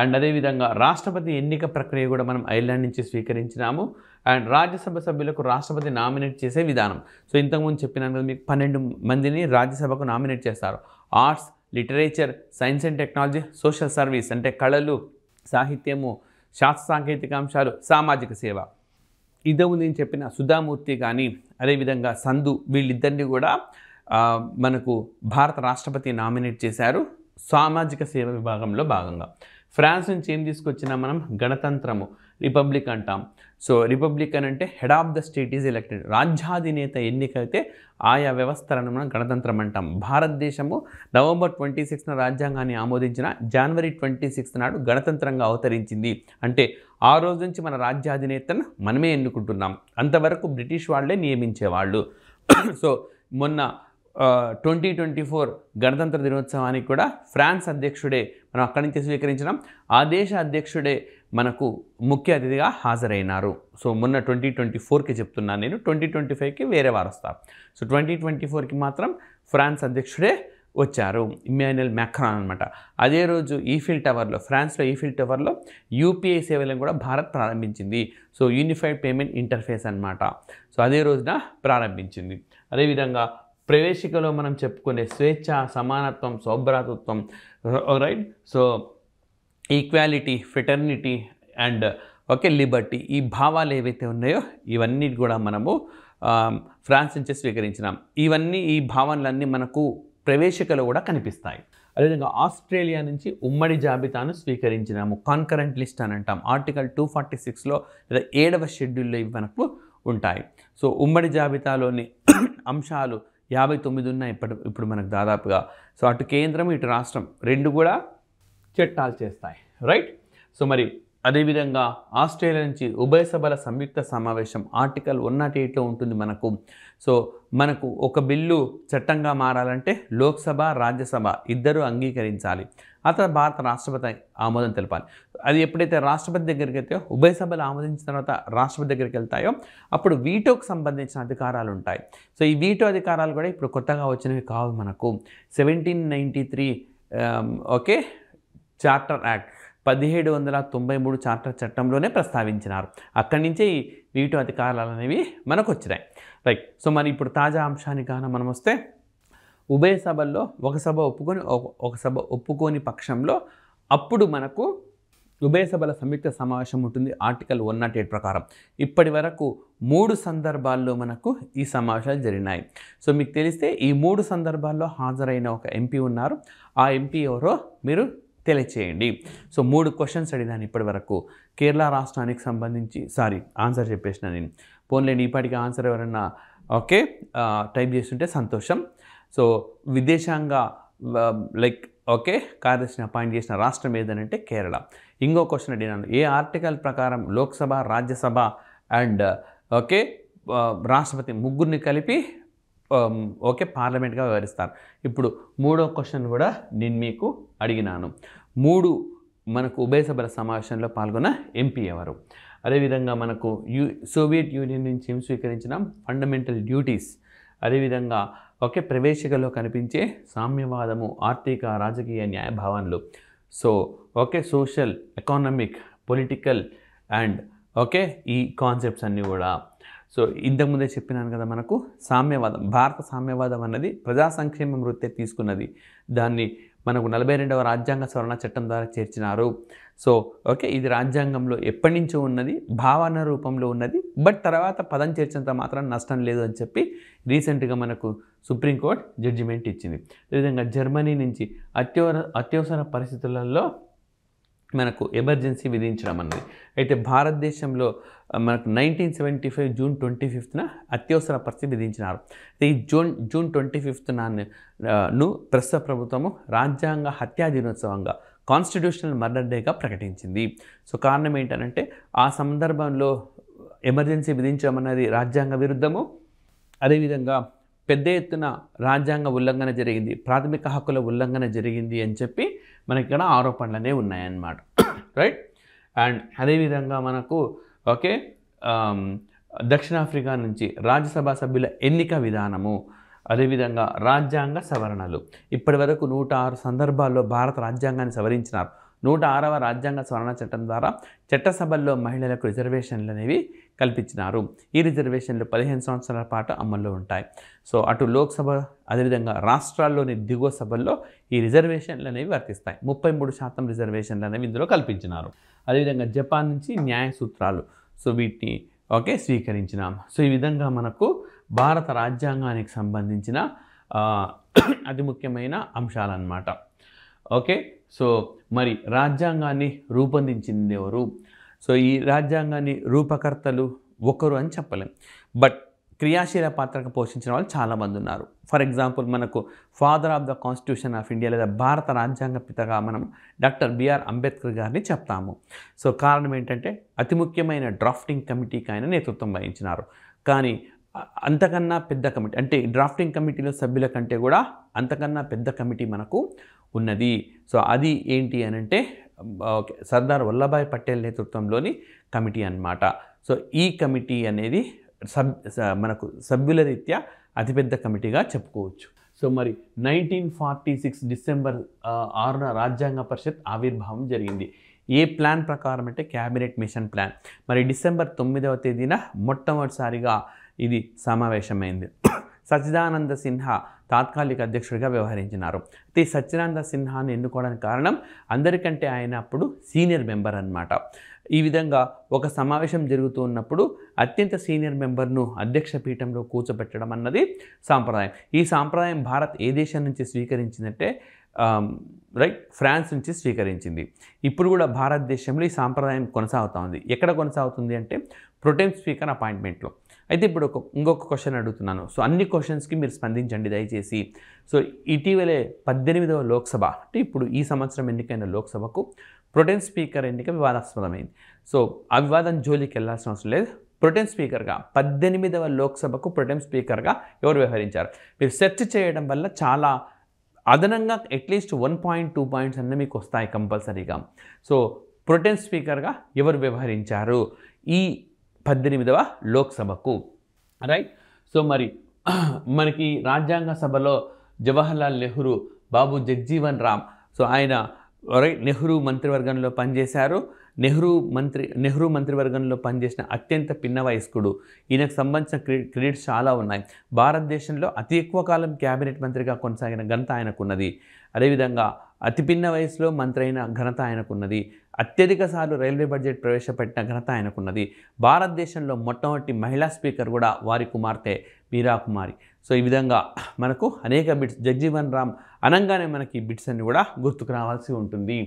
అండ్ అదేవిధంగా రాష్ట్రపతి ఎన్నిక ప్రక్రియ కూడా మనం ఐర్లాండ్ నుంచి స్వీకరించినాము. అండ్ రాజ్యసభ సభ్యులకు రాష్ట్రపతి నామినేట్ చేసే విధానం. సో ఇంతకుముందు చెప్పినాను కదా మీకు 12 మందిని రాజ్యసభకు నామినేట్ చేస్తారు. Arts, literature, science and technology, social service అంటే కళలు, సాహిత్యము, శాస్త్ర సాంకేతిక అంశాలు, సామాజిక సేవ. ఇంతకుముందు నేను చెప్పిన సుధామూర్తి కానీ అదేవిధంగా సంధు వీళ్ళిద్దరిని కూడా మనకు భారత రాష్ట్రపతి నామినేట్ చేశారు సామాజిక సేవ విభాగంలో భాగంగా. ఫ్రాన్స్ నుంచి ఏం తీసుకొచ్చినా మనం గణతంత్రము, రిపబ్లిక్ అంటాం. సో రిపబ్లికన్ అంటే head of the state is elected, రాజ్యాధినేత ఎన్నికైతే ఆయా వ్యవస్థలను మనం గణతంత్రం అంటాం. భారతదేశము నవంబర్ 26న రాజ్యాంగాన్ని ఆమోదించిన జనవరి 26 నాడు గణతంత్రంగా అవతరించింది. అంటే ఆ రోజు నుంచి మన రాజ్యాధినేతను మనమే ఎన్నుకుంటున్నాం. అంతవరకు బ్రిటిష్ వాళ్ళే నియమించేవాళ్ళు. సో మొన్న 2024 గణతంత్ర దినోత్సవానికి కూడా ఫ్రాన్స్ అధ్యక్షుడే మనం అక్కడి నుంచి స్వీకరించినాం. ఆ దేశ అధ్యక్షుడే మనకు ముఖ్య అతిథిగా హాజరైనారు. సో మొన్న 2024కి చెప్తున్నాను నేను, 2025కి వేరే వారు వస్తారు. సో 2024కి మాత్రం ఫ్రాన్స్ అధ్యక్షుడే వచ్చారు, ఇమ్మాన్యుయల్ మ్యాక్రాన్ అనమాట. అదే రోజు ఈఫిల్ టవర్లో, ఫ్రాన్స్లో ఈఫిల్ టవర్లో యూపీఐ సేవలను కూడా భారత్ ప్రారంభించింది. సో యూనిఫైడ్ పేమెంట్ ఇంటర్ఫేస్ అనమాట. సో అదే రోజున ప్రారంభించింది. అదేవిధంగా ప్రవేశికలో మనం చెప్పుకునే స్వేచ్ఛ, సమానత్వం, సౌభ్రాతృత్వం, right. So equality, fraternity and okay liberty, ఈ భావాలు ఏవైతే ఉన్నాయో ఇవన్నీ కూడా మనము ఫ్రాన్స్ నుంచి స్వీకరించినాం. ఈ భావనలన్నీ మనకు ప్రవేశికలో కూడా కనిపిస్తాయి. అదేవిధంగా ఆస్ట్రేలియా నుంచి ఉమ్మడి జాబితాను స్వీకరించినాము. కాన్కరెంట్ లిస్ట్ అని అంటాం. ఆర్టికల్ 246లో లేదా 7వ షెడ్యూల్లో ఇవి మనకు ఉంటాయి. సో ఉమ్మడి జాబితాలోని అంశాలు 59 ఉన్నాయి ఇప్పుడు మనకు దాదాపుగా. సో అటు కేంద్రం ఇటు రాష్ట్రం రెండు కూడా చట్టాలు చేస్తాయి, రైట్. సో మరి అదేవిధంగా ఆస్ట్రేలియా నుంచి ఉభయ సభల సంయుక్త సమావేశం ఆర్టికల్ 108లో ఉంటుంది మనకు. సో మనకు ఒక బిల్లు చట్టంగా మారాలంటే లోక్సభ, రాజ్యసభ ఇద్దరు అంగీకరించాలి. ఆ తర్వాత భారత రాష్ట్రపతి ఆమోదం తెలపాలి. అది ఎప్పుడైతే రాష్ట్రపతి దగ్గరికి వెళ్తాయో, ఉభయ సభలు ఆమోదించిన తర్వాత రాష్ట్రపతి దగ్గరికి వెళ్తాయో అప్పుడు వీటోకి సంబంధించిన అధికారాలు ఉంటాయి. సో ఈ వీటో అధికారాలు కూడా ఇప్పుడు కొత్తగా వచ్చినవి కావు మనకు. 1793 ఓకే చార్టర్ యాక్ట్ 1793 చార్టర్ చట్టంలోనే ప్రస్తావించినారు. అక్కడి నుంచే ఈ వీటో అధికారాలు అనేవి మనకు వచ్చినాయి, రైట్. సో మరి ఇప్పుడు తాజా అంశానికి కానీ మనం వస్తే, ఉభయ సభల్లో ఒక సభ ఒప్పుకొని ఒక సభ ఒప్పుకోని పక్షంలో అప్పుడు మనకు ఉభయ సభల సంయుక్త సమావేశం ఉంటుంది ఆర్టికల్ 108 ప్రకారం. ఇప్పటి వరకు 3 సందర్భాల్లో మనకు ఈ సమావేశాలు జరిగినాయి. సో మీకు తెలిస్తే ఈ 3 సందర్భాల్లో హాజరైన ఒక ఎంపీ ఉన్నారు. ఆ ఎంపీ ఎవరో మీరు తెలియచేయండి. సో 3 క్వశ్చన్స్ అడిగాను ఇప్పటి వరకు. కేరళ రాష్ట్రానికి సంబంధించి ఆన్సర్ చెప్పేసిన నేను. పోన్లేండి ఈపాటికి ఆన్సర్ ఎవరన్నా టైప్ చేస్తుంటే సంతోషం. సో విదేశాంగ కార్యదర్శిని అపాయింట్ చేసిన రాష్ట్రం ఏదనంటే కేరళ. ఇంకో క్వశ్చన్ అడిగినాను, ఏ ఆర్టికల్ ప్రకారం లోక్సభ, రాజ్యసభ అండ్ రాష్ట్రపతి ముగ్గురిని కలిపి పార్లమెంట్గా వ్యవహరిస్తారు. ఇప్పుడు 3వ క్వశ్చన్ కూడా నేను మీకు అడిగినాను. 3 మనకు ఉభయ సభల సమావేశంలో పాల్గొన్న ఎంపీ ఎవరు? అదేవిధంగా మనకు సోవియట్ యూనియన్ నుంచి ఏం స్వీకరించిన ఫండమెంటల్ డ్యూటీస్, అదేవిధంగా ప్రవేశికలో కనిపించే సామ్యవాదము, ఆర్థిక రాజకీయ న్యాయ భావనలు, so social, economic, political and ఈ కాన్సెప్ట్స్ అన్నీ కూడా. సో ఇంతకుముందే చెప్పినాను కదా, మనకు సామ్యవాదం, భారత సామ్యవాదం అన్నది ప్రజా సంక్షేమం వృత్తే తీసుకున్నది. దాన్ని మనకు 42వ రాజ్యాంగ సవరణ చట్టం ద్వారా చేర్చినారు. సో ఇది రాజ్యాంగంలో ఎప్పటి నుంచో ఉన్నది, భావన రూపంలో ఉన్నది. బట్ తర్వాత పదం చేర్చినంత మాత్రం నష్టం లేదు అని చెప్పి రీసెంట్గా మనకు సుప్రీంకోర్టు జడ్జిమెంట్ ఇచ్చింది. అదేవిధంగా జర్మనీ నుంచి అత్యవసర పరిస్థితులలో మనకు ఎమర్జెన్సీ విధించడం అన్నది. అయితే భారతదేశంలో మనకు 1975 జూన్ 25న అత్యవసర పరిస్థితి విధించినారు. ఈ జూన్ 25ను ప్రస్తుత ప్రభుత్వము రాజ్యాంగ హత్యా దినోత్సవంగా, కాన్స్టిట్యూషనల్ మర్డర్ డేగా ప్రకటించింది. సో కారణం ఏంటంటే ఆ సందర్భంలో ఎమర్జెన్సీ విధించడం అన్నది రాజ్యాంగ విరుద్ధము. అదేవిధంగా పెద్ద ఎత్తున రాజ్యాంగ ఉల్లంఘన జరిగింది, ప్రాథమిక హక్కుల ఉల్లంఘన జరిగింది అని చెప్పి మనకి ఇక్కడ ఆరోపణలనే ఉన్నాయన్నమాట. రైట్. అండ్ అదేవిధంగా మనకు దక్షిణాఫ్రికా నుంచి రాజ్యసభ సభ్యుల ఎన్నిక విధానము, అదేవిధంగా రాజ్యాంగ సవరణలు. ఇప్పటి వరకు 106 సందర్భాల్లో భారత రాజ్యాంగాన్ని సవరించినారు. 106వ రాజ్యాంగ సవరణ చట్టం ద్వారా చట్టసభల్లో మహిళలకు రిజర్వేషన్లు అనేవి కల్పించినారు. ఈ రిజర్వేషన్లు 15 సంవత్సరాల పాటు అమల్లో ఉంటాయి. సో అటు లోక్సభ, అదేవిధంగా రాష్ట్రాల్లోని దిగువ సభల్లో ఈ రిజర్వేషన్లు అనేవి వర్తిస్తాయి. 33% రిజర్వేషన్లు అనేవి ఇందులో కల్పించినారు. అదేవిధంగా జపాన్ నుంచి న్యాయ సూత్రాలు, సో వీటిని స్వీకరించినాం. సో ఈ విధంగా మనకు భారత రాజ్యాంగానికి సంబంధించిన అతి ముఖ్యమైన అంశాలన్నమాట. సో మరి రాజ్యాంగాన్ని రూపొందించింది ఎవరు? సో ఈ రాజ్యాంగాన్ని రూపకర్తలు ఒకరు అని చెప్పలేం, బట్ క్రియాశీల పాత్రగా పోషించిన వాళ్ళు చాలామంది ఉన్నారు. ఫర్ ఎగ్జాంపుల్ మనకు father of the constitution of India లేదా భారత రాజ్యాంగ పితగా మనం డాక్టర్ బిఆర్ అంబేద్కర్ గారిని చెప్తాము. సో కారణం ఏంటంటే అతి ముఖ్యమైన డ్రాఫ్టింగ్ కమిటీకి ఆయన నేతృత్వం వహించినారు. కానీ అంతకన్నా పెద్ద కమిటీ, అంటే డ్రాఫ్టింగ్ కమిటీలో సభ్యుల కంటే కూడా అంతకన్నా పెద్ద కమిటీ మనకు ఉన్నది. సో అది ఏంటి అని అంటే సర్దార్ వల్లభాయ్ పటేల్ నేతృత్వంలోని కమిటీ అన్నమాట. సో ఈ కమిటీ అనేది మనకు సభ్యుల రీత్యా అతిపెద్ద కమిటీగా చెప్పుకోవచ్చు. సో మరి 1946 డిసెంబర్ 6న రాజ్యాంగ పరిషత్ ఆవిర్భావం జరిగింది. ఏ ప్లాన్ ప్రకారం అంటే క్యాబినెట్ మిషన్ ప్లాన్. మరి డిసెంబర్ 9వ తేదీన మొట్టమొదటిసారిగా ఇది సమావేశమైంది. సచ్చిదానంద సిన్హా తాత్కాలిక అధ్యక్షుడిగా వ్యవహరించినారు. అయితే సచ్చిదానంద సిన్హాని ఎన్నుకోవడానికి కారణం అందరికంటే ఆయన అప్పుడు సీనియర్ మెంబర్ అన్నమాట. ఈ విధంగా ఒక సమావేశం జరుగుతూ ఉన్నప్పుడు అత్యంత సీనియర్ మెంబర్ను అధ్యక్ష పీఠంలో కూర్చోబెట్టడం అన్నది సాంప్రదాయం. ఈ సాంప్రదాయం భారత్ ఏ దేశం నుంచి స్వీకరించిందంటే ఫ్రాన్స్ నుంచి స్వీకరించింది. ఇప్పుడు కూడా భారతదేశంలో ఈ సాంప్రదాయం కొనసాగుతూ ఉంది. ఎక్కడ కొనసాగుతుంది అంటే ప్రొటెం స్పీకర్ అపాయింట్మెంట్లో. అయితే ఇప్పుడు ఇంకొక క్వశ్చన్ అడుగుతున్నాను. సో అన్ని క్వశ్చన్స్కి మీరు స్పందించండి దయచేసి. సో ఇటీవలే 18వ లోక్సభ, అంటే ఇప్పుడు ఈ సంవత్సరం ఎన్నికైన లోక్సభకు ప్రొటెం స్పీకర్ ఎన్నిక వివాదాస్పదమైంది. సో ఆ వివాదం జోలికి వెళ్ళాల్సిన అవసరం లేదు. ప్రొటెం స్పీకర్గా 18వ లోక్సభకు ప్రొటెం స్పీకర్గా ఎవరు వ్యవహరించారు? మీరు సెర్చ్ చేయడం వల్ల చాలా అదనంగా అట్లీస్ట్ 1.2 పాయింట్స్ అన్నీ మీకు వస్తాయి కంపల్సరీగా. సో ప్రొటెం స్పీకర్గా ఎవరు వ్యవహరించారు ఈ 18వ లోక్సభకు? రైట్. సో మరి మనకి రాజ్యాంగ సభలో జవహర్లాల్ నెహ్రూ, బాబు జగ్జీవన్ రామ్, సో ఆయన నెహ్రూ మంత్రివర్గంలో పనిచేశారు. నెహ్రూ మంత్రివర్గంలో పనిచేసిన అత్యంత పిన్న వయస్కుడు. ఈయనకు సంబంధించిన క్రెడిట్స్ చాలా ఉన్నాయి. భారతదేశంలో అతి ఎక్కువ కాలం క్యాబినెట్ మంత్రిగా కొనసాగిన ఘనత ఆయనకున్నది. అదేవిధంగా అతి పిన్న వయసులో మంత్రి అయిన ఘనత ఆయనకున్నది. అత్యధిక సార్లు రైల్వే బడ్జెట్ ప్రవేశపెట్టిన ఘనత ఆయనకున్నది. భారతదేశంలో మొట్టమొదటి మహిళా స్పీకర్ కూడా వారి కుమార్తె మీరా కుమారి. సో ఈ విధంగా మనకు అనేక బిట్స్ జగ్జీవన్ రామ్ అనగానే మనకి బిట్స్ అన్ని కూడా గుర్తుకు రావాల్సి ఉంటుంది.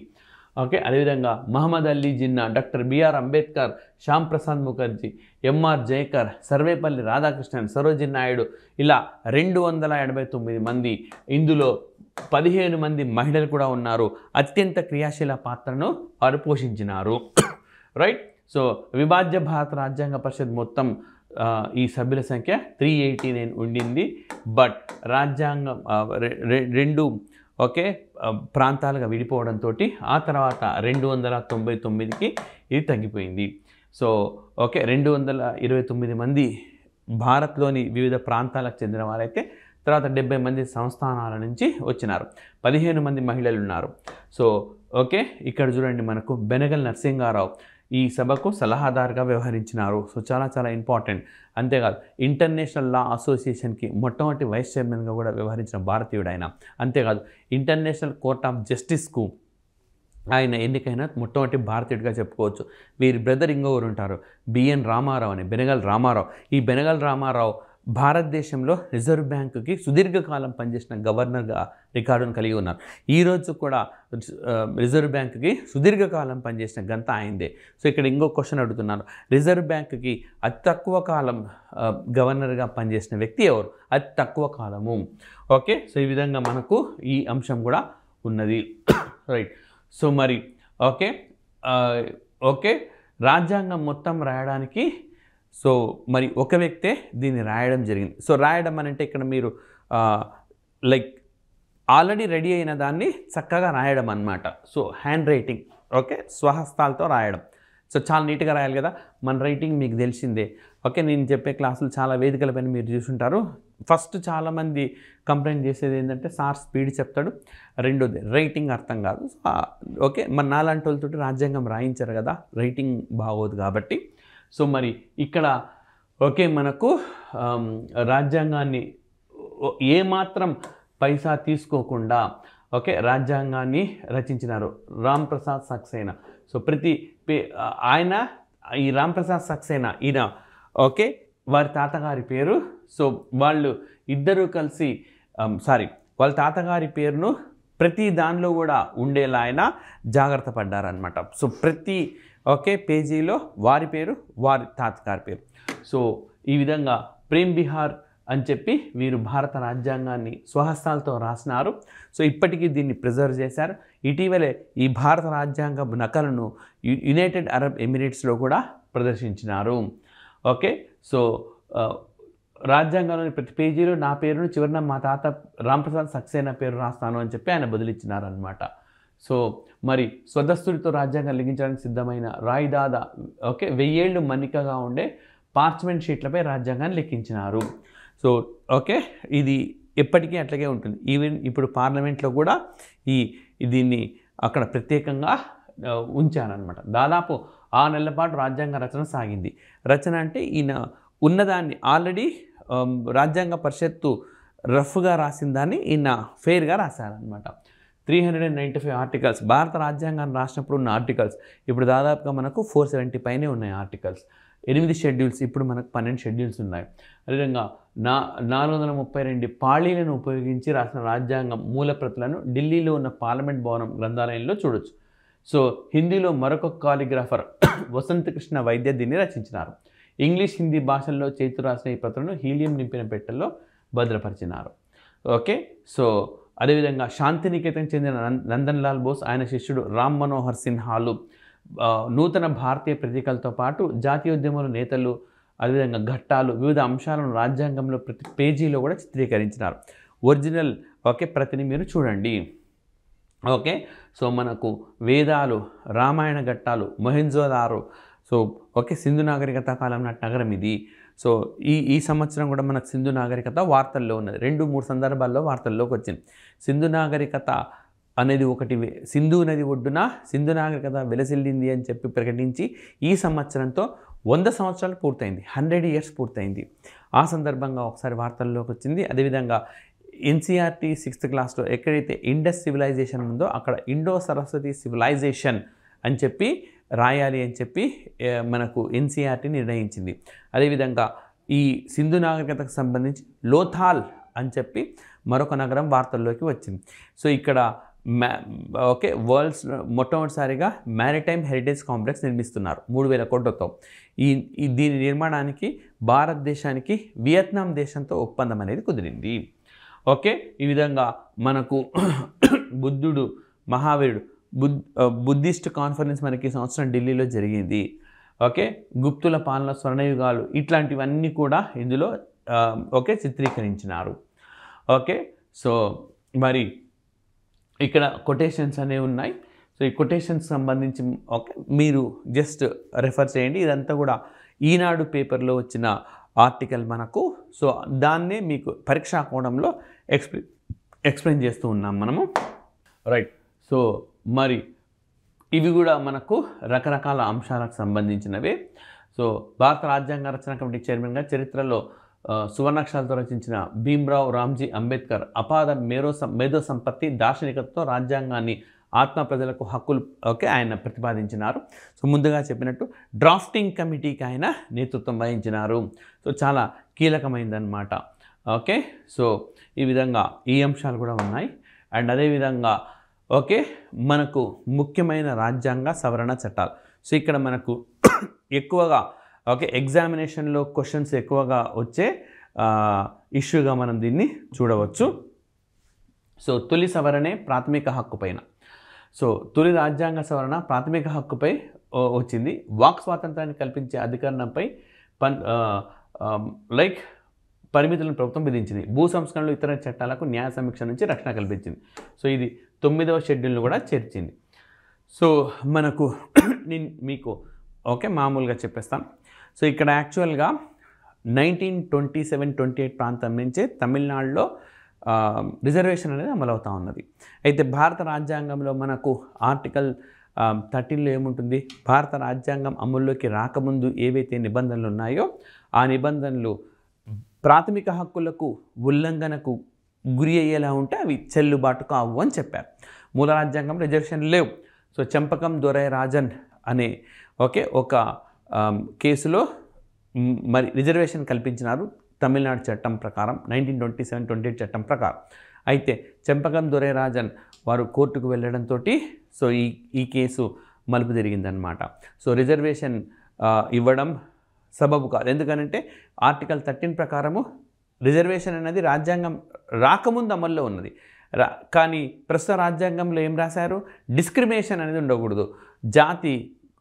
ఓకే, అదేవిధంగా Mohammad Ali Jinnah, doctor B R Ambedkar, Shyam Prasad Mukherjee, M R Jayakar, Sarvepalli Radhakrishnan, Sarojini Naidu, ఇలా 289 మంది. ఇందులో 15 మంది మహిళలు కూడా ఉన్నారు. అత్యంత క్రియాశీల పాత్రను వారు పోషించినారు. రైట్. సో విభాజ్య భారత రాజ్యాంగ పరిషత్ మొత్తం ఈ సభ్యుల సంఖ్య 389 ఉండింది. బట్ రాజ్యాంగం రెండు ప్రాంతాలుగా విడిపోవడంతో ఆ తర్వాత 299కి ఇది తగ్గిపోయింది. సో 229 మంది భారత్లోని వివిధ ప్రాంతాలకు చెందిన వారైతే తర్వాత 70 మంది సంస్థానాల నుంచి వచ్చినారు. 15 మంది మహిళలు ఉన్నారు. సో ఇక్కడ చూడండి, మనకు బెనగల్ నరసింహారావు ఈ సభకు సలహాదారుగా వ్యవహరించినారు. సో చాలా చాలా ఇంపార్టెంట్. అంతేకాదు ఇంటర్నేషనల్ లా అసోసియేషన్కి మొట్టమొదటి వైస్ చైర్మన్గా కూడా వ్యవహరించిన భారతీయుడు ఆయన. అంతేకాదు ఇంటర్నేషనల్ కోర్ట్ ఆఫ్ జస్టిస్కు ఆయన ఎన్నికైన మొట్టమొదటి భారతీయుడిగా చెప్పుకోవచ్చు. వీరి బ్రదర్ ఇంకొకరు ఉంటారు, బిఎన్ రామారావు అని, బెనగల్ రామారావు. ఈ బెనగల్ రామారావు భారతదేశంలో రిజర్వ్ బ్యాంకుకి సుదీర్ఘకాలం పనిచేసిన గవర్నర్గా రికార్డును కలిగి ఉన్నారు. ఈరోజు కూడా రిజర్వ్ బ్యాంకుకి సుదీర్ఘకాలం పనిచేసిన ఘనత అయిందే. సో ఇక్కడ ఇంకో క్వశ్చన్ అడుగుతున్నాను, రిజర్వ్ బ్యాంకుకి అతి తక్కువ కాలం గవర్నర్గా పనిచేసిన వ్యక్తి ఎవరు? అతి తక్కువ కాలము. సో ఈ విధంగా మనకు ఈ అంశం కూడా ఉన్నది. రైట్. సో మరి రాజ్యాంగం మొత్తం రాయడానికి సో మరి ఒక వ్యక్తే దీన్ని రాయడం జరిగింది. సో రాయడం అని అంటే ఇక్కడ మీరు లైక్ ఆల్రెడీ రెడీ అయిన దాన్ని చక్కగా రాయడం అన్నమాట. సో హ్యాండ్ రైటింగ్, స్వహస్తాలతో రాయడం. సో చాలా నీట్గా రాయాలి కదా. మన రైటింగ్ మీకు తెలిసిందే. నేను చెప్పే క్లాసులు చాలా వేదికలపైన మీరు చూసుంటారు. ఫస్ట్ చాలామంది కంప్లైంట్ చేసేది ఏంటంటే సార్ స్పీడ్ చెప్తాడు, రెండోది రైటింగ్ అర్థం కాదు. మరి నాలాంటి వాళ్ళతో రాజ్యాంగం రాయించారు కదా, రైటింగ్ బాగోదు కాబట్టి. సో మరి ఇక్కడ మనకు రాజ్యాంగాన్ని ఏమాత్రం పైసా తీసుకోకుండా రాజ్యాంగాన్ని రచించినారు రామ్ ప్రసాద్ సక్సేనా. సో ఆయన ఈ రామ్ ప్రసాద్ సక్సేనా ఈయన వారి తాతగారి పేరు. సో వాళ్ళు ఇద్దరూ కలిసి వాళ్ళ తాతగారి పేరును ప్రతి దానిలో కూడా ఉండేలా ఆయన జాగ్రత్త పడ్డారనమాట. సో ప్రతి పేజీలో వారి పేరు, వారి తాతగారి పేరు. సో ఈ విధంగా ప్రేమ్ బిహార్ అని చెప్పి వీరు భారత రాజ్యాంగాన్ని స్వహస్తాలతో రాసినారు. సో ఇప్పటికీ దీన్ని ప్రిజర్వ్ చేశారు. ఇటీవలే ఈ భారత రాజ్యాంగ నకలను యునైటెడ్ అరబ్ ఎమిరేట్స్లో కూడా ప్రదర్శించినారు. సో రాజ్యాంగంలోని ప్రతి పేజీలో నా పేరును చివరిన మా తాత రాంప్రసాద్ సక్సేనా పేరు రాస్తాను అని చెప్పి ఆయన బదిలిచ్చినారనమాట. సో మరి స్వదస్తుడితో రాజ్యాంగం లిఖించడానికి సిద్ధమైన రాయిదాదా 1000 ఏళ్ళు మన్నికగా ఉండే పార్చ్మెంట్ షీట్లపై రాజ్యాంగాన్ని లిఖించినారు. సో ఇది ఎప్పటికీ అట్లాగే ఉంటుంది. ఈవెన్ ఇప్పుడు పార్లమెంట్లో కూడా దీన్ని అక్కడ ప్రత్యేకంగా ఉంచారనమాట. దాదాపు 6 నెలల పాటు రాజ్యాంగ రచన సాగింది. రచన అంటే ఈయన ఉన్నదాన్ని ఆల్రెడీ రాజ్యాంగ పరిషత్తు రఫ్గా రాసిన దాన్ని ఈయన ఫెయిర్గా రాశారనమాట. 395 ఆర్టికల్స్ భారత రాజ్యాంగాన్ని రాసినప్పుడు ఉన్న ఆర్టికల్స్ ఇప్పుడు దాదాపుగా మనకు 470 పైనే ఉన్నాయి ఆర్టికల్స్. 8 షెడ్యూల్స్, ఇప్పుడు మనకు 12 షెడ్యూల్స్ ఉన్నాయి. అదేవిధంగా 432 పాళీలను ఉపయోగించి రాసిన రాజ్యాంగం మూల ప్రతులను ఢిల్లీలో ఉన్న పార్లమెంట్ భవనం గ్రంథాలయంలో చూడొచ్చు. సో హిందీలో మరొక కాలిగ్రాఫర్ వసంత కృష్ణ వైద్య దీన్ని రచించినారు. ఇంగ్లీష్, హిందీ భాషల్లో చేతు రాసిన ఈ ప్రతులను హీలియం నింపిన పెట్టెల్లో భద్రపరిచినారు. సో అదేవిధంగా శాంతినికేతన్ చెందిన నందన్ లాల్ బోస్, ఆయన శిష్యుడు రామ్ మనోహర్ సిన్హాలు నూతన భారతీయ ప్రతీకలతో పాటు జాతీయోద్యమాల నేతలు, అదేవిధంగా ఘట్టాలు, వివిధ అంశాలను రాజ్యాంగంలో ప్రతి పేజీలో కూడా చిత్రీకరించినారు. ఒరిజినల్ ప్రతిని మీరు చూడండి. సో మనకు వేదాలు, రామాయణ ఘట్టాలు, మొహెంజోదారో, సో సింధు నాగరికత కాలం నాటి నగరం ఇది. సో ఈ సంవత్సరం కూడా మనకు సింధు నాగరికత వార్తల్లో ఉన్నది. 2-3 సందర్భాల్లో వార్తల్లోకి వచ్చింది. సింధు నాగరికత అనేది ఒకటి సింధు నది ఒడ్డున సింధు నాగరికత వెలసిల్లింది అని చెప్పి ప్రకటించి ఈ సంవత్సరంతో 100 సంవత్సరాలు పూర్తయింది, 100 years పూర్తయింది. ఆ సందర్భంగా ఒకసారి వార్తల్లోకి వచ్చింది. అదేవిధంగా ఎన్సీఆర్టీ 6th క్లాస్లో ఎక్కడైతే ఇండస్ సివిలైజేషన్ ఉందో అక్కడ ఇండో సరస్వతి సివిలైజేషన్ అని చెప్పి రాయాలి అని చెప్పి మనకు ఎన్సీఆర్టీ నిర్ణయించింది. అదేవిధంగా ఈ సింధు నాగరికతకు సంబంధించి లోథాల్ అని చెప్పి మరొక నగరం వార్తల్లోకి వచ్చింది. సో ఇక్కడ వరల్డ్స్ మొట్టమొదటిసారిగా మ్యారిటైమ్ హెరిటేజ్ కాంప్లెక్స్ నిర్మిస్తున్నారు 3000 కోట్లతో. దీని నిర్మాణానికి భారతదేశానికి వియత్నాం దేశంతో ఒప్పందం అనేది కుదిరింది. ఓకే, ఈ విధంగా మనకు బుద్ధుడు మహావీరుడు బుద్ధిస్ట్ కాన్ఫరెన్స్ మనకి ఈ సంవత్సరం ఢిల్లీలో జరిగింది. ఓకే, గుప్తుల పాలన స్వర్ణయుగాలు ఇట్లాంటివన్నీ కూడా ఇందులో చిత్రీకరించినారు. ఓకే, సో మరి ఇక్కడ కొటేషన్స్ అనేవి ఉన్నాయి. సో ఈ కొటేషన్స్ సంబంధించి మీరు జస్ట్ రెఫర్ చేయండి. ఇదంతా కూడా ఈనాడు పేపర్లో వచ్చిన ఆర్టికల్ మనకు. సో దాన్నే మీకు పరీక్షా కోణంలో ఎక్స్ప్లెయిన్ చేస్తూ ఉన్నాం మనము. రైట్, సో మరి ఇవి కూడా మనకు రకరకాల అంశాలకు సంబంధించినవే. సో భారత రాజ్యాంగ రచన కమిటీ చైర్మన్గా చరిత్రలో సువర్ణాక్షరాలతో రచించిన భీమ్రావ్ రామ్జీ అంబేద్కర్ అపార మేధో సంపత్తి దార్శనికతతో రాజ్యాంగాన్ని ఆత్మ ప్రజలకు హక్కులు ఆయన ప్రతిపాదించినారు. సో ముందుగా చెప్పినట్టు డ్రాఫ్టింగ్ కమిటీకి ఆయన నేతృత్వం వహించినారు. సో చాలా కీలకమైందన్నమాట. ఓకే, సో ఈ విధంగా ఈ అంశాలు కూడా ఉన్నాయి. అండ్ అదేవిధంగా మనకు ముఖ్యమైన రాజ్యాంగ సవరణ చట్టాలు. సో ఇక్కడ మనకు ఎక్కువగా ఎగ్జామినేషన్లో క్వశ్చన్స్ ఎక్కువగా వచ్చే ఇష్యూగా మనం దీన్ని చూడవచ్చు. సో తొలి సవరణే ప్రాథమిక హక్కు పైన. సో తొలి రాజ్యాంగ సవరణ ప్రాథమిక హక్కుపై వచ్చింది. వాక్ స్వాతంత్రాన్ని కల్పించే అధికారంపై పరిమితులను ప్రభుత్వం విధించింది. భూ సంస్కరణలు ఇతర చట్టాలకు న్యాయ సమీక్ష నుంచి రక్షణ కల్పించింది. సో ఇది 9వ షెడ్యూల్ను కూడా చేర్చింది. సో మనకు నేను మీకు మామూలుగా చెప్పేస్తాను. సో ఇక్కడ యాక్చువల్గా 1927-28 ప్రాంతం నుంచే తమిళనాడులో రిజర్వేషన్ అనేది అమలవుతూ ఉన్నది. అయితే భారత రాజ్యాంగంలో మనకు ఆర్టికల్ 13లో ఏముంటుంది, భారత రాజ్యాంగం అమల్లోకి రాకముందు ఏవైతే నిబంధనలు ఉన్నాయో ఆ నిబంధనలు ప్రాథమిక హక్కులకు ఉల్లంఘనకు గురి అయ్యేలా ఉంటే అవి చెల్లుబాటు కావు అని చెప్పారు. మూల రాజ్యాంగం రిజర్వేషన్ లేవు. సో చెంపకం దొరై రాజన్ అనే ఒక కేసులో మరి రిజర్వేషన్ కల్పించినారు తమిళనాడు చట్టం ప్రకారం, 1927-28 చట్టం ప్రకారం. అయితే చెంపకం దొరై రాజన్ వారు కోర్టుకు వెళ్ళడంతో సో ఈ కేసు మలుపు జరిగిందనమాట. సో రిజర్వేషన్ ఇవ్వడం సబబు కాదు. ఎందుకనంటే ఆర్టికల్ 13 ప్రకారము రిజర్వేషన్ అనేది రాజ్యాంగం రాకముందు అమల్లో ఉన్నది. కానీ ప్రస్తుత రాజ్యాంగంలో ఏం రాశారు, డిస్క్రిమినేషన్ అనేది ఉండకూడదు. జాతి,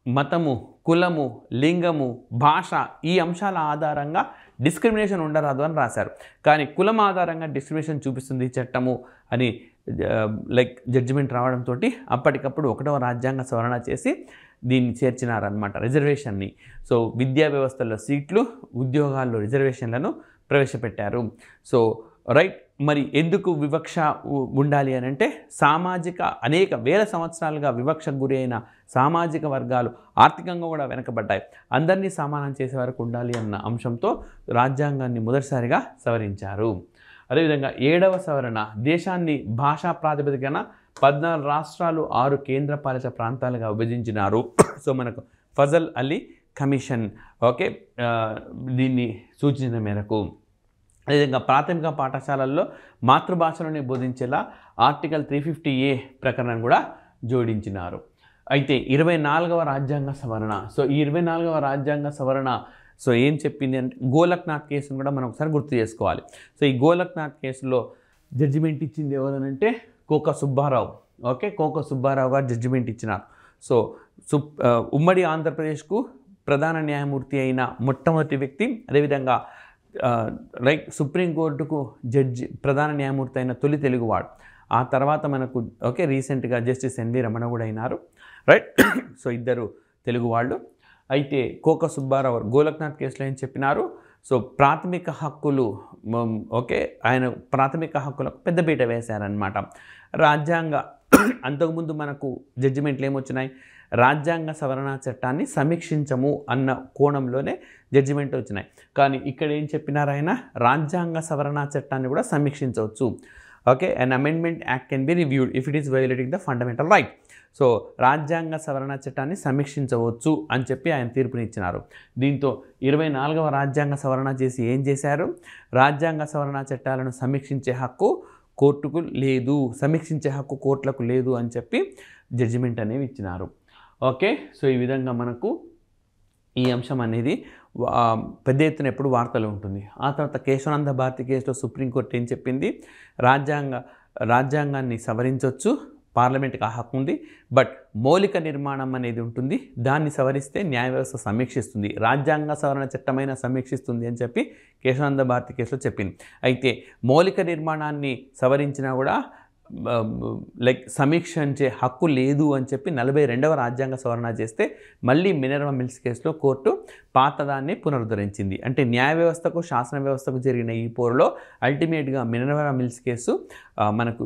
మతము, కులము, లింగము, భాష ఈ అంశాల ఆధారంగా డిస్క్రిమినేషన్ ఉండరాదు అని రాశారు. కానీ కులం ఆధారంగా డిస్క్రిమినేషన్ చూపిస్తుంది చట్టము అని జడ్జిమెంట్ రావడంతో అప్పటికప్పుడు 1వ రాజ్యాంగ సవరణ చేసి దీన్ని చేర్చినారనమాట రిజర్వేషన్ని. సో విద్యా వ్యవస్థలో సీట్లు, ఉద్యోగాల్లో రిజర్వేషన్లను ప్రవేశపెట్టారు. సో రైట్, మరి ఎందుకు వివక్ష ఉండాలి అని అంటే అనేక వేల సంవత్సరాలుగా వివక్షకు గురి అయిన సామాజిక వర్గాలు ఆర్థికంగా కూడా వెనకబడ్డాయి. అందరినీ సమానం చేసే వరకు ఉండాలి అన్న అంశంతో రాజ్యాంగాన్ని మొదటిసారిగా సవరించారు. అదేవిధంగా 7వ సవరణ దేశాన్ని భాషా ప్రాతిపదికన 14 రాష్ట్రాలు 6 కేంద్రపాలిత ప్రాంతాలుగా విభజించినారు. సో మనకు ఫజల్ అలీ కమిషన్ దీన్ని సూచించిన మేరకు. అదేవిధంగా ప్రాథమిక పాఠశాలల్లో మాతృభాషలోనే బోధించేలా ఆర్టికల్ 350A ప్రకరణను కూడా జోడించినారు. అయితే 24వ రాజ్యాంగ సవరణ. సో ఈ 24వ రాజ్యాంగ సవరణ సో ఏం చెప్పింది అంటే గోలక్నాథ్ కేసును కూడా మనం ఒకసారి గుర్తు చేసుకోవాలి. సో ఈ గోలక్నాథ్ కేసులో జడ్జిమెంట్ ఇచ్చింది ఎవరనంటే కోక సుబ్బారావు. కోక సుబ్బారావు గారు జడ్జిమెంట్ ఇచ్చినారు. సో ఉమ్మడి ఆంధ్రప్రదేశ్కు ప్రధాన న్యాయమూర్తి అయిన మొట్టమొదటి వ్యక్తి, అదేవిధంగా సుప్రీంకోర్టుకు ప్రధాన న్యాయమూర్తి అయిన తొలి తెలుగువాడు. ఆ తర్వాత మనకు రీసెంట్గా జస్టిస్ ఎన్వి రమణ కూడా అయినారు. రైట్, సో ఇద్దరు తెలుగు వాళ్ళు. అయితే కోక సుబ్బారావు గోలక్నాథ్ కేసులో ఏం చెప్పినారు, సో ప్రాథమిక హక్కులు ఆయన ప్రాథమిక హక్కులకు పెద్దపీట వేశారనమాట. రాజ్యాంగ అంతకుముందు మనకు జడ్జిమెంట్లు ఏమొచ్చినాయి, రాజ్యాంగ సవరణ చట్టాన్ని సమీక్షించము అన్న కోణంలోనే జడ్జిమెంట్ వచ్చినాయి. కానీ ఇక్కడ ఏం చెప్పినారు ఆయన, రాజ్యాంగ సవరణ చట్టాన్ని కూడా సమీక్షించవచ్చు. Okay, an amendment act can be reviewed if it is violating the fundamental right. So రాజ్యాంగ సవరణ చట్టాన్ని సమీక్షించవచ్చు అని చెప్పి ఆయన తీర్పునిచ్చినారు. దీంతో 24వ రాజ్యాంగ సవరణ చేసి ఏం చేశారు, రాజ్యాంగ సవరణ చట్టాలను సమీక్షించే హక్కు కోర్టుకు లేదు, సమీక్షించే హక్కు కోర్టులకు లేదు అని చెప్పి జడ్జిమెంట్ అనేవి ఇచ్చినారు. ఓకే, సో ఈ విధంగా మనకు ఈ అంశం అనేది పెద్ద ఎత్తున ఎప్పుడు వార్తలు ఉంటుంది. ఆ తర్వాత కేశవానంద భారతి కేసులో సుప్రీంకోర్టు ఏం చెప్పింది, రాజ్యాంగాన్ని సవరించవచ్చు, పార్లమెంట్కి ఆ హక్కు ఉంది, బట్ మౌలిక నిర్మాణం అనేది ఉంటుంది, దాన్ని సవరిస్తే న్యాయ వ్యవస్థ సమీక్షిస్తుంది, రాజ్యాంగ సవరణ చట్టమైన సమీక్షిస్తుంది అని చెప్పి కేశవానంద భారతి కేసులో చెప్పింది. అయితే మౌలిక నిర్మాణాన్ని సవరించినా కూడా సమీక్షించే హక్కు లేదు అని చెప్పి 42వ రాజ్యాంగ సవరణ చేస్తే మళ్ళీ మినర్వా మిల్స్ కేసులో కోర్టు పాతదాన్ని పునరుద్ధరించింది. అంటే న్యాయ వ్యవస్థకు శాసన వ్యవస్థకు జరిగిన ఈ పోరులో అల్టిమేట్గా మినర్వా మిల్స్ కేసు మనకు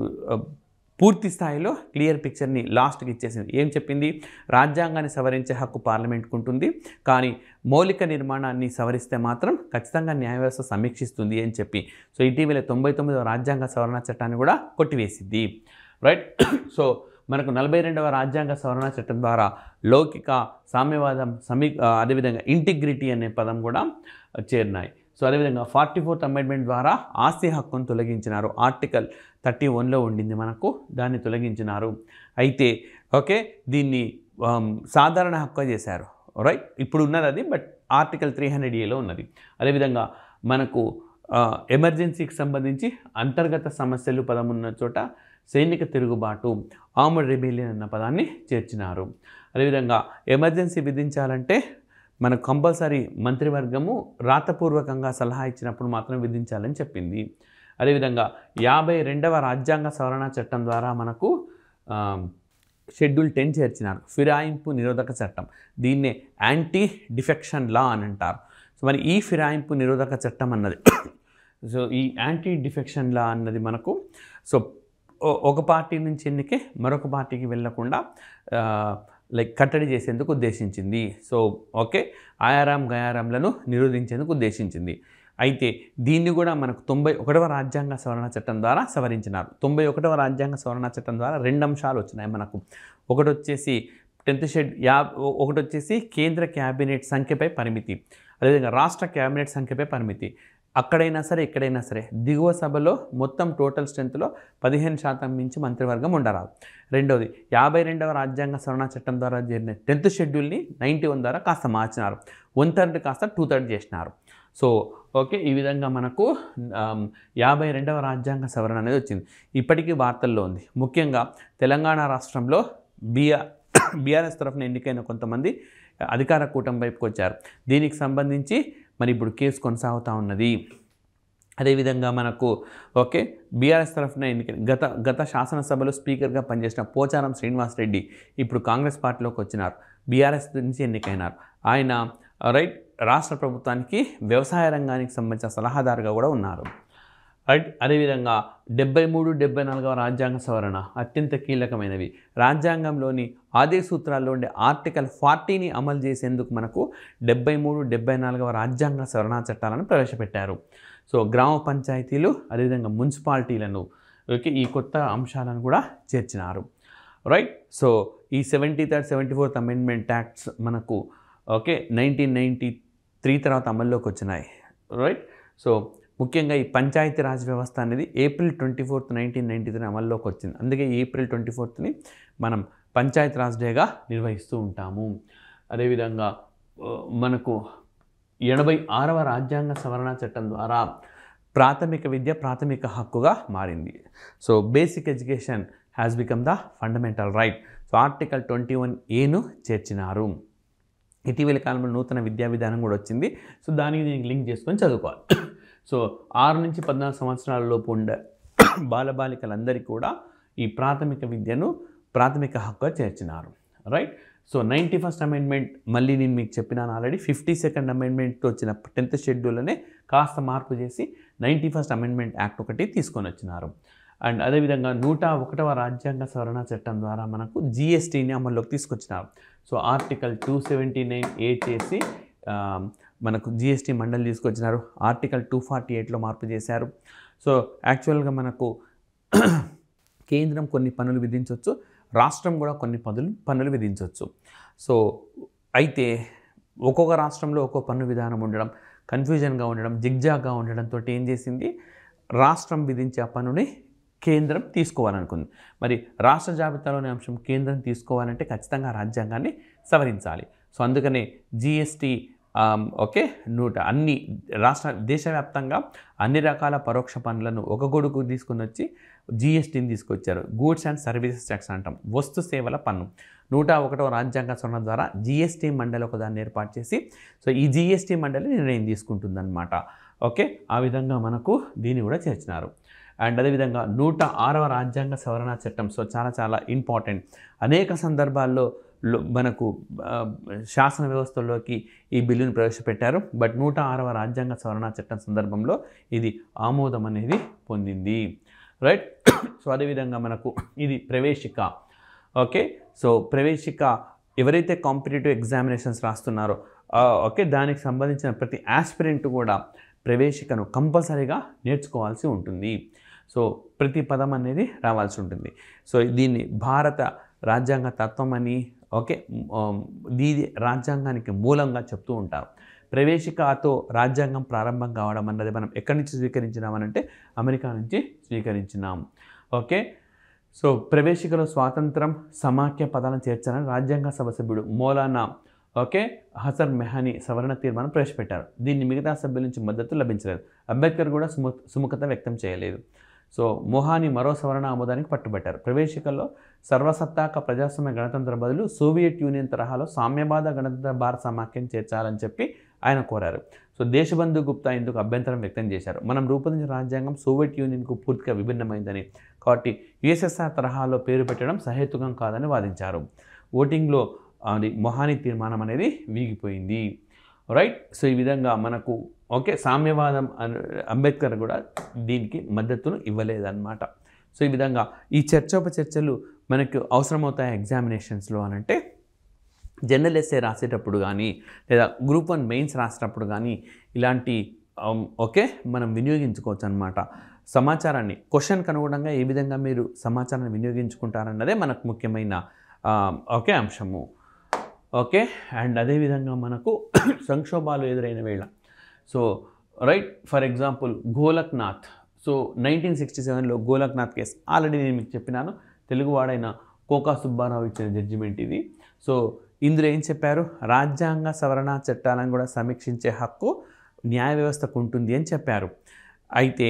పూర్తి స్థాయిలో క్లియర్ పిక్చర్ని లాస్ట్కి ఇచ్చేసింది. ఏం చెప్పింది, రాజ్యాంగాన్ని సవరించే హక్కు పార్లమెంట్కు ఉంటుంది, కానీ మౌలిక నిర్మాణాన్ని సవరిస్తే మాత్రం ఖచ్చితంగా న్యాయ వ్యవస్థ సమీక్షిస్తుంది అని చెప్పి. సో ఇటీవల 99వ రాజ్యాంగ సవరణ చట్టాన్ని కూడా కొట్టివేసింది. రైట్, సో మనకు 42వ రాజ్యాంగ సవరణ చట్టం ద్వారా లౌకిక, సామ్యవాదం, అదేవిధంగా ఇంటిగ్రిటీ అనే పదం కూడా చేరినాయి. సో అదేవిధంగా 44th అమెండ్మెంట్ ద్వారా ఆస్తి హక్కును తొలగించినారు. ఆర్టికల్ 31లో ఉండింది మనకు, దాన్ని తొలగించినారు. అయితే ఓకే, దీన్ని సాధారణ హక్కు చేశారు. రైట్, ఇప్పుడు ఉన్నది అది, బట్ ఆర్టికల్ 300Aలో ఉన్నది. అదేవిధంగా మనకు ఎమర్జెన్సీకి సంబంధించి అంతర్గత సమస్యలు పదం ఉన్న చోట సైనిక తిరుగుబాటు, ఆర్మ్డ్ రెబెలియన్ అన్న పదాన్ని చేర్చినారు. అదేవిధంగా ఎమర్జెన్సీ విధించాలంటే మనకు కంపల్సరీ మంత్రివర్గము రాతపూర్వకంగా సలహా ఇచ్చినప్పుడు మాత్రం విధించాలని చెప్పింది. అదేవిధంగా 52వ రాజ్యాంగ సవరణ చట్టం ద్వారా మనకు షెడ్యూల్ 10 చేర్చినారు, ఫిరాయింపు నిరోధక చట్టం. దీన్నే యాంటీ డిఫెక్షన్ లా అని అంటారు. సో మరి ఈ ఫిరాయింపు నిరోధక చట్టం అన్నది సో ఈ యాంటీ డిఫెక్షన్ లా అన్నది మనకు సో ఒక పార్టీ నుంచి ఎన్నికే మరొక పార్టీకి వెళ్ళకుండా కట్టడి చేసేందుకు ఉద్దేశించింది. సో ఓకే, ఆయారాం గయారాంలను నిరోధించేందుకు ఉద్దేశించింది. అయితే దీన్ని కూడా మనకు 91వ రాజ్యాంగ సవరణ చట్టం ద్వారా సవరించినారు. 91వ రాజ్యాంగ సవరణ చట్టం ద్వారా 2 అంశాలు వచ్చినాయి మనకు. ఒకటి వచ్చేసి 10th షెడ్యూల్, ఒకటి వచ్చేసి కేంద్ర క్యాబినెట్ సంఖ్యపై పరిమితి, అదేవిధంగా రాష్ట్ర క్యాబినెట్ సంఖ్యపై పరిమితి. అక్కడైనా సరే ఎక్కడైనా సరే దిగువ సభలో మొత్తం టోటల్ స్ట్రెంత్లో 15% మించి మంత్రివర్గం ఉండరాదు. రెండవది 52వ రాజ్యాంగ సవరణ చట్టం ద్వారా జరిగిన 10th షెడ్యూల్ని 91 ద్వారా కాస్త మార్చినారు, 1/3 కాస్త 2/3 చేసినారు. సో ఓకే, ఈ విధంగా మనకు 52వ రాజ్యాంగ సవరణ అనేది వచ్చింది. ఇప్పటికీ వార్తల్లో ఉంది. ముఖ్యంగా తెలంగాణ రాష్ట్రంలో బీఆర్ఎస్ తరఫున ఎన్నికైన కొంతమంది అధికార కూటమి వైపుకి వచ్చారు. దీనికి సంబంధించి మరి ఇప్పుడు కేసు కొనసాగుతూ ఉన్నది. అదేవిధంగా మనకు ఓకే, బీఆర్ఎస్ తరఫున గత శాసనసభలో స్పీకర్గా పనిచేసిన పోచారం శ్రీనివాసరెడ్డి ఇప్పుడు కాంగ్రెస్ పార్టీలోకి వచ్చినారు, బీఆర్ఎస్ నుంచి ఎన్నికైనారు. ఆయన రైట్ రాష్ట్ర ప్రభుత్వానికి వ్యవసాయ రంగానికి సంబంధించిన సలహాదారుగా కూడా ఉన్నారు. రైట్, అదేవిధంగా 73, 74వ రాజ్యాంగ సవరణ అత్యంత కీలకమైనవి. రాజ్యాంగంలోని ఆదేశ సూత్రాల్లో ఉండే ఆర్టికల్ 40ని అమలు చేసేందుకు మనకు 73, 74వ రాజ్యాంగ సవరణ చట్టాలను ప్రవేశపెట్టారు. సో గ్రామ పంచాయతీలు, అదేవిధంగా మున్సిపాలిటీలను ఓకే, ఈ కొత్త అంశాలను కూడా చేర్చినారు. రైట్, సో ఈ 73rd, 74th అమెండ్మెంట్ యాక్ట్స్ మనకు ఓకే 1993 తర్వాత అమల్లోకి వచ్చినాయి. రైట్, సో ముఖ్యంగా ఈ పంచాయతీరాజ్ వ్యవస్థ అనేది April 24th, 1993 అమల్లోకి వచ్చింది. అందుకే April 24th మనం పంచాయతీరాజ్ డేగా నిర్వహిస్తూ ఉంటాము. అదేవిధంగా మనకు 86వ రాజ్యాంగ సవరణ చట్టం ద్వారా ప్రాథమిక విద్య ప్రాథమిక హక్కుగా మారింది. So basic education has become the fundamental right. So article 21A చేర్చినారు. ఇటీవల కాలంలో నూతన విద్యా విధానం కూడా వచ్చింది. సో దానికి దీనికి లింక్ చేసుకొని చదువుకోవాలి. సో 6 నుంచి 14 సంవత్సరాల లోపు ఉండే బాలబాలికలందరికీ కూడా ఈ ప్రాథమిక విద్యను ప్రాథమిక హక్కుగా చేర్చినారు. రైట్, సో 91st అమెండ్మెంట్ మళ్ళీ నేను మీకు చెప్పినాను ఆల్రెడీ. 52nd అమెండ్మెంట్తో వచ్చిన 10th షెడ్యూల్లోనే కాస్త మార్పు చేసి 91st అమెండ్మెంట్ యాక్ట్ ఒకటి తీసుకొని వచ్చినారు. అండ్ అదేవిధంగా 101వ రాజ్యాంగ సవరణ చట్టం ద్వారా మనకు జిఎస్టీని అమల్లోకి తీసుకొచ్చినారు. సో ఆర్టికల్ 279A చేసి మనకు జిఎస్టీ మండలి తీసుకొచ్చినారు. ఆర్టికల్ 248లో మార్పు చేశారు. సో యాక్చువల్గా మనకు కేంద్రం కొన్ని పన్నులు విధించవచ్చు, రాష్ట్రం కూడా కొన్ని పన్నులు విధించవచ్చు. సో అయితే ఒక్కొక్క రాష్ట్రంలో ఒక్కో పన్ను విధానం ఉండడం, కన్ఫ్యూజన్గా ఉండడం, జిగ్జాగ్గా ఉండడంతో ఏం చేసింది, రాష్ట్రం విధించే ఆ పన్నుని కేంద్రం తీసుకోవాలనుకుంది. మరి రాష్ట్ర జాబితాలోని అంశం కేంద్రం తీసుకోవాలంటే ఖచ్చితంగా రాజ్యాంగాన్ని సవరించాలి. సో అందుకనే జిఎస్టీ అన్ని దేశవ్యాప్తంగా అన్ని రకాల పరోక్ష పన్నులను ఒక గొడుగు తీసుకుని వచ్చి జిఎస్టీని తీసుకొచ్చారు. గూడ్స్ అండ్ సర్వీసెస్ ట్యాక్స్ అంటాం, వస్తు సేవల పన్ను. 101వ రాజ్యాంగ సవరణ ద్వారా జిఎస్టీ మండలి ఒక దాన్ని ఏర్పాటు చేసి, సో ఈ జిఎస్టీ మండలి నిర్ణయం తీసుకుంటుందన్నమాట. ఆ విధంగా మనకు దీన్ని కూడా చేర్చినారు. అండ్ అదేవిధంగా 106వ రాజ్యాంగ సవరణ చట్టం. సో చాలా చాలా ఇంపార్టెంట్. అనేక సందర్భాల్లో మనకు శాసన వ్యవస్థలోకి ఈ బిల్లును ప్రవేశపెట్టారు. బట్ 106వ రాజ్యాంగ సవరణ చట్టం సందర్భంలో ఇది ఆమోదం అనేది పొందింది. రైట్. సో అదేవిధంగా మనకు ఇది ప్రవేశిక. సో ప్రవేశిక ఎవరైతే కాంపిటేటివ్ ఎగ్జామినేషన్స్ రాస్తున్నారో దానికి సంబంధించిన ప్రతి ఆస్పిరెంట్ కూడా ప్రవేశికను కంపల్సరీగా నేర్చుకోవాల్సి ఉంటుంది. సో ప్రతి పదం అనేది రావాల్సి ఉంటుంది. సో దీన్ని భారత రాజ్యాంగ తత్వం అని దీని రాజ్యాంగానికి మూలంగా చెప్తూ ఉంటారు. ప్రవేశికతో రాజ్యాంగం ప్రారంభం కావడం అన్నది మనం ఎక్కడి నుంచి స్వీకరించినామనంటే అమెరికా నుంచి స్వీకరించినాం. సో ప్రవేశికలో స్వాతంత్రం, సమాఖ్య పదాలను చేర్చాలని రాజ్యాంగ సభ సభ్యుడు మౌలానా హసన్ మెహనీ సవరణ తీర్మానం ప్రవేశపెట్టారు. దీన్ని మిగతా సభ్యుల నుంచి మద్దతు లభించలేదు. అంబేద్కర్ కూడా సుముఖత వ్యక్తం చేయలేదు. సో మొహానీ మరో సవరణ ఆమోదానికి పట్టుబట్టారు. ప్రవేశికల్లో సర్వసత్తాక ప్రజాస్వామ్య గణతంత్ర బదులు సోవియట్ యూనియన్ తరహాలో సామ్యవాద గణతంత్ర భారత సమాఖ్యం చేర్చాలని చెప్పి ఆయన కోరారు. సో దేశబంధు గుప్తా ఇందుకు అభ్యంతరం వ్యక్తం చేశారు. మనం రూపొందించిన రాజ్యాంగం సోవియట్ యూనియన్కు పూర్తిగా విభిన్నమైందని, కాబట్టి యుఎస్ఎస్ఆర్ తరహాలో పేరు పెట్టడం సహేతుకం కాదని వాదించారు. ఓటింగ్లో మొహానీ తీర్మానం అనేది వీగిపోయింది. రైట్. సో ఈ విధంగా మనకు సామ్యవాదం అంబేద్కర్ కూడా దీనికి మద్దతును ఇవ్వలేదన్నమాట. సో ఈ విధంగా ఈ చర్చోపచర్చలు మనకు అవసరమవుతాయి ఎగ్జామినేషన్స్లో అనంటే జనరల్ ఎస్ఏ రాసేటప్పుడు కానీ లేదా గ్రూప్ 1 మెయిన్స్ రాసేటప్పుడు కానీ ఇలాంటి మనం వినియోగించుకోవచ్చు అన్నమాట. సమాచారాన్ని క్వశ్చన్కి అనుగుణంగా ఏ విధంగా మీరు సమాచారాన్ని వినియోగించుకుంటారన్నదే మనకు ముఖ్యమైన అంశము. అండ్ అదేవిధంగా మనకు సంక్షోభాలు ఎదురైన వేళ. So right, for example Golaknath. So 1967లో గోలక్నాథ్ కేసు ఆల్రెడీ నేను మీకు చెప్పినాను. తెలుగువాడైన కోకా సుబ్బారావు ఇచ్చిన జడ్జిమెంట్ ఇది. సో ఇందులో ఏం చెప్పారు, రాజ్యాంగ సవరణ చట్టాలను కూడా సమీక్షించే హక్కు న్యాయ వ్యవస్థకు ఉంటుంది అని చెప్పారు. అయితే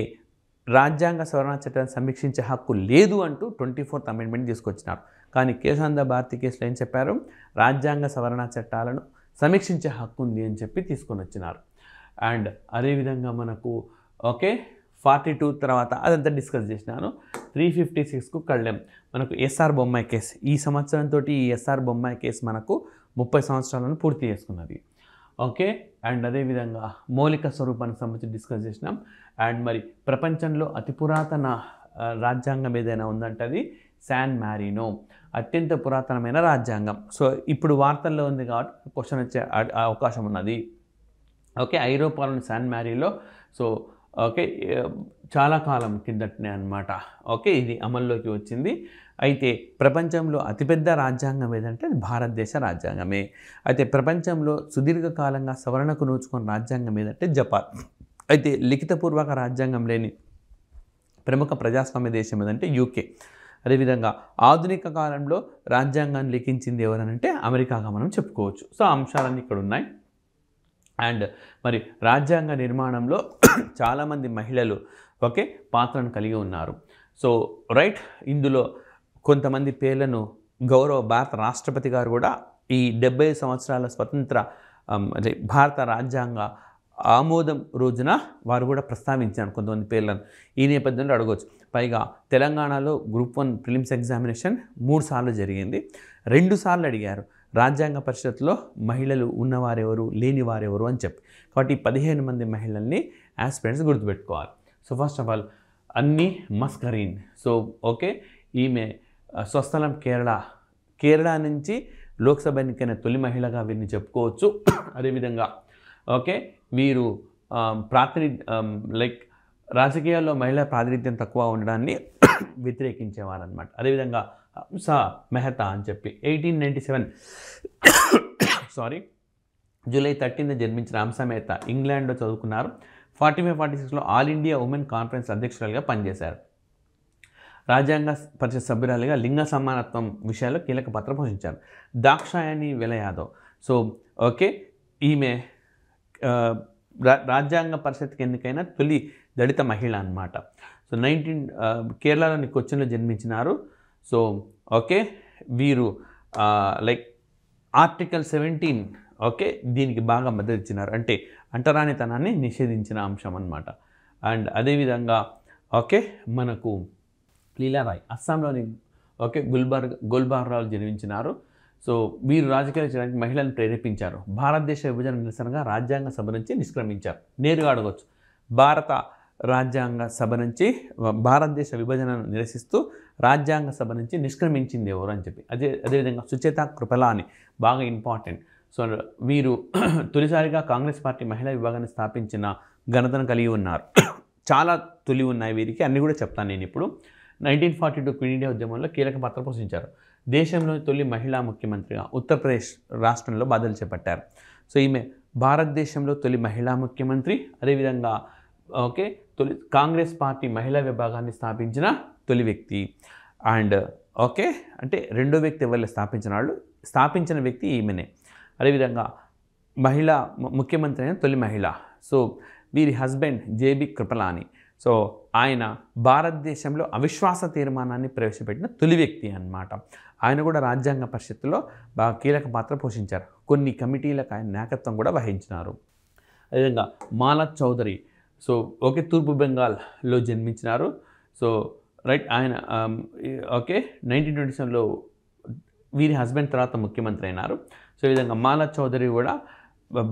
రాజ్యాంగ సవరణ చట్టాన్ని సమీక్షించే హక్కు లేదు అంటూ 24th అమెండ్మెంట్ తీసుకొచ్చినారు. కానీ కేశానంద భారతి కేసులో ఏం చెప్పారు, రాజ్యాంగ సవరణ చట్టాలను సమీక్షించే హక్కు ఉంది అని చెప్పి తీసుకొని వచ్చినారు. అండ్ అదేవిధంగా మనకు 42 తర్వాత అదంతా డిస్కస్ చేసినాను. 356కు కళ్ళెం. మనకు ఎస్ఆర్ బొమ్మాయి కేసు. ఈ సంవత్సరంతో ఈ ఎస్ఆర్ బొమ్మాయి కేసు మనకు 30 సంవత్సరాలను పూర్తి చేసుకున్నది. అండ్ అదేవిధంగా మౌలిక స్వరూపానికి సంబంధించి డిస్కస్ చేసినాం. అండ్ మరి ప్రపంచంలో అతి పురాతన రాజ్యాంగం ఏదైనా ఉందంటే అది శాన్ మ్యారినో, అత్యంత పురాతనమైన రాజ్యాంగం. సో ఇప్పుడు వార్తల్లో ఉంది కాబట్టి క్వశ్చన్ వచ్చే అవకాశం ఉన్నది. ఐరోపాలోని శాన్ మ్యారిలో సో చాలా కాలం కిందటనే అనమాట. ఇది అమల్లోకి వచ్చింది. అయితే ప్రపంచంలో అతిపెద్ద రాజ్యాంగం ఏదంటే అది భారతదేశ రాజ్యాంగమే. అయితే ప్రపంచంలో సుదీర్ఘకాలంగా సవరణకు నోచుకున్న రాజ్యాంగం ఏదంటే జపాన్. అయితే లిఖితపూర్వక రాజ్యాంగం లేని ప్రముఖ ప్రజాస్వామ్య దేశం ఏదంటే యూకే. అదేవిధంగా ఆధునిక కాలంలో రాజ్యాంగాన్ని లిఖించింది ఎవరనంటే అమెరికాగా మనం చెప్పుకోవచ్చు. సో అంశాలన్నీ ఇక్కడ ఉన్నాయి. అండ్ మరి రాజ్యాంగ నిర్మాణంలో చాలామంది మహిళలు పాత్రను కలిగి ఉన్నారు. సో రైట్, ఇందులో కొంతమంది పేర్లను గౌరవ భారత రాష్ట్రపతి గారు కూడా ఈ 70 సంవత్సరాల స్వతంత్ర భారత రాజ్యాంగ ఆమోదం రోజున వారు కూడా ప్రస్తావించారు కొంతమంది పేర్లను. ఈ నేపథ్యంలో అడగవచ్చు. పైగా తెలంగాణలో గ్రూప్ 1 ప్రిలిమ్స్ ఎగ్జామినేషన్ 3 సార్లు జరిగింది. 2 సార్లు అడిగారు రాజ్యాంగ పరిషత్లో మహిళలు ఉన్నవారెవరు లేనివారెవరు అని చెప్పి. కాబట్టి 15 మంది మహిళల్ని ఆస్పిరెంట్స్ గుర్తుపెట్టుకోవాలి. సో ఫస్ట్ ఆఫ్ ఆల్ అన్నీ మస్కరీన్. సో ఓకే, ఈమె స్వస్థలం కేరళ నుంచి లోక్సభ ఎన్నికైన తొలి మహిళగా వీరిని చెప్పుకోవచ్చు. అదేవిధంగా ఓకే, వీరు లైక్ రాజకీయాల్లో మహిళా ప్రాతినిధ్యం తక్కువ ఉండడాన్ని వ్యతిరేకించేవారనమాట. అదేవిధంగా హంసా మెహతా అని చెప్పి 1897 జూలై 13న జన్మించిన హంసా మెహతా ఇంగ్లాండ్లో చదువుకున్నారు. 45-46లో ఆల్ ఇండియా ఉమెన్ కాన్ఫరెన్స్ అధ్యక్షురాలుగా పనిచేశారు. రాజ్యాంగ పరిషత్ సభ్యురాలుగా లింగ సమానత్వం విషయాల్లో కీలక పాత్ర పోషించారు. దాక్షాయణి వెలయాదవ్. సో ఓకే, ఈమె రాజ్యాంగ పరిషత్కి ఎన్నికైన తొలి దళిత మహిళ అన్నమాట. సో కేరళలోని కొచ్చిన్లో జన్మించినారు. సో ఓకే, వీరు లైక్ ఆర్టికల్ 17 ఓకే దీనికి బాగా మద్దతు ఇచ్చినారు. అంటే అంటరానితనాన్ని నిషేధించిన అంశం అన్నమాట. అండ్ అదేవిధంగా ఓకే, మనకు లీలారాయ్ అస్సాంలోని ఓకే గుల్బార్రాలో జన్మించినారు. సో వీరు రాజకీయాలు చేయడానికి మహిళలను ప్రేరేపించారు. భారతదేశ విభజన నిరసనగా రాజ్యాంగ సభ నుంచి నిష్క్రమించారు. నేరుగా అడగవచ్చు, భారతదేశ విభజనను నిరసిస్తూ రాజ్యాంగ సభ నుంచి నిష్క్రమించింది ఎవరు అని చెప్పి. అదేవిధంగా సుచేత కృపలాని బాగా ఇంపార్టెంట్. సో వీరు తొలిసారిగా కాంగ్రెస్ పార్టీ మహిళా విభాగాన్ని స్థాపించిన ఘనతను కలిగి ఉన్నారు. చాలా తొలి ఉన్నాయి వీరికి, అన్నీ కూడా చెప్తాను నేను ఇప్పుడు. 1942 క్విట్ ఇండియా ఉద్యమంలో కీలక పాత్ర పోషించారు. దేశంలోని తొలి మహిళా ముఖ్యమంత్రిగా ఉత్తరప్రదేశ్ రాష్ట్రంలో బాధ్యతలు చేపట్టారు. సో ఈమె భారతదేశంలో తొలి మహిళా ముఖ్యమంత్రి. అదేవిధంగా ఓకే, కాంగ్రెస్ పార్టీ మహిళా విభాగాన్ని స్థాపించిన తొలి వ్యక్తి. అండ్ ఓకే, అంటే రెండో వ్యక్తి ఎవరు స్థాపించిన వ్యక్తి ఈమెనే. అదేవిధంగా ముఖ్యమంత్రి అయిన తొలి మహిళ. సో వీరి హస్బెండ్ జేబీ కృపలాని. సో ఆయన భారతదేశంలో అవిశ్వాస తీర్మానాన్ని ప్రవేశపెట్టిన తొలి వ్యక్తి అన్నమాట. ఆయన కూడా రాజ్యాంగ పరిషత్తులో బాగా కీలక పాత్ర పోషించారు. కొన్ని కమిటీలకు ఆయన నాయకత్వం కూడా వహించినారు. అదేవిధంగా మాలత్ చౌదరి. సో ఓకే, తూర్పు బెంగాల్లో జన్మించినారు. సో రైట్, ఆయన ఓకే 1927లో వీరి హస్బెండ్ తర్వాత ముఖ్యమంత్రి అయినారు. సో ఈ విధంగా మాలత్ చౌదరి కూడా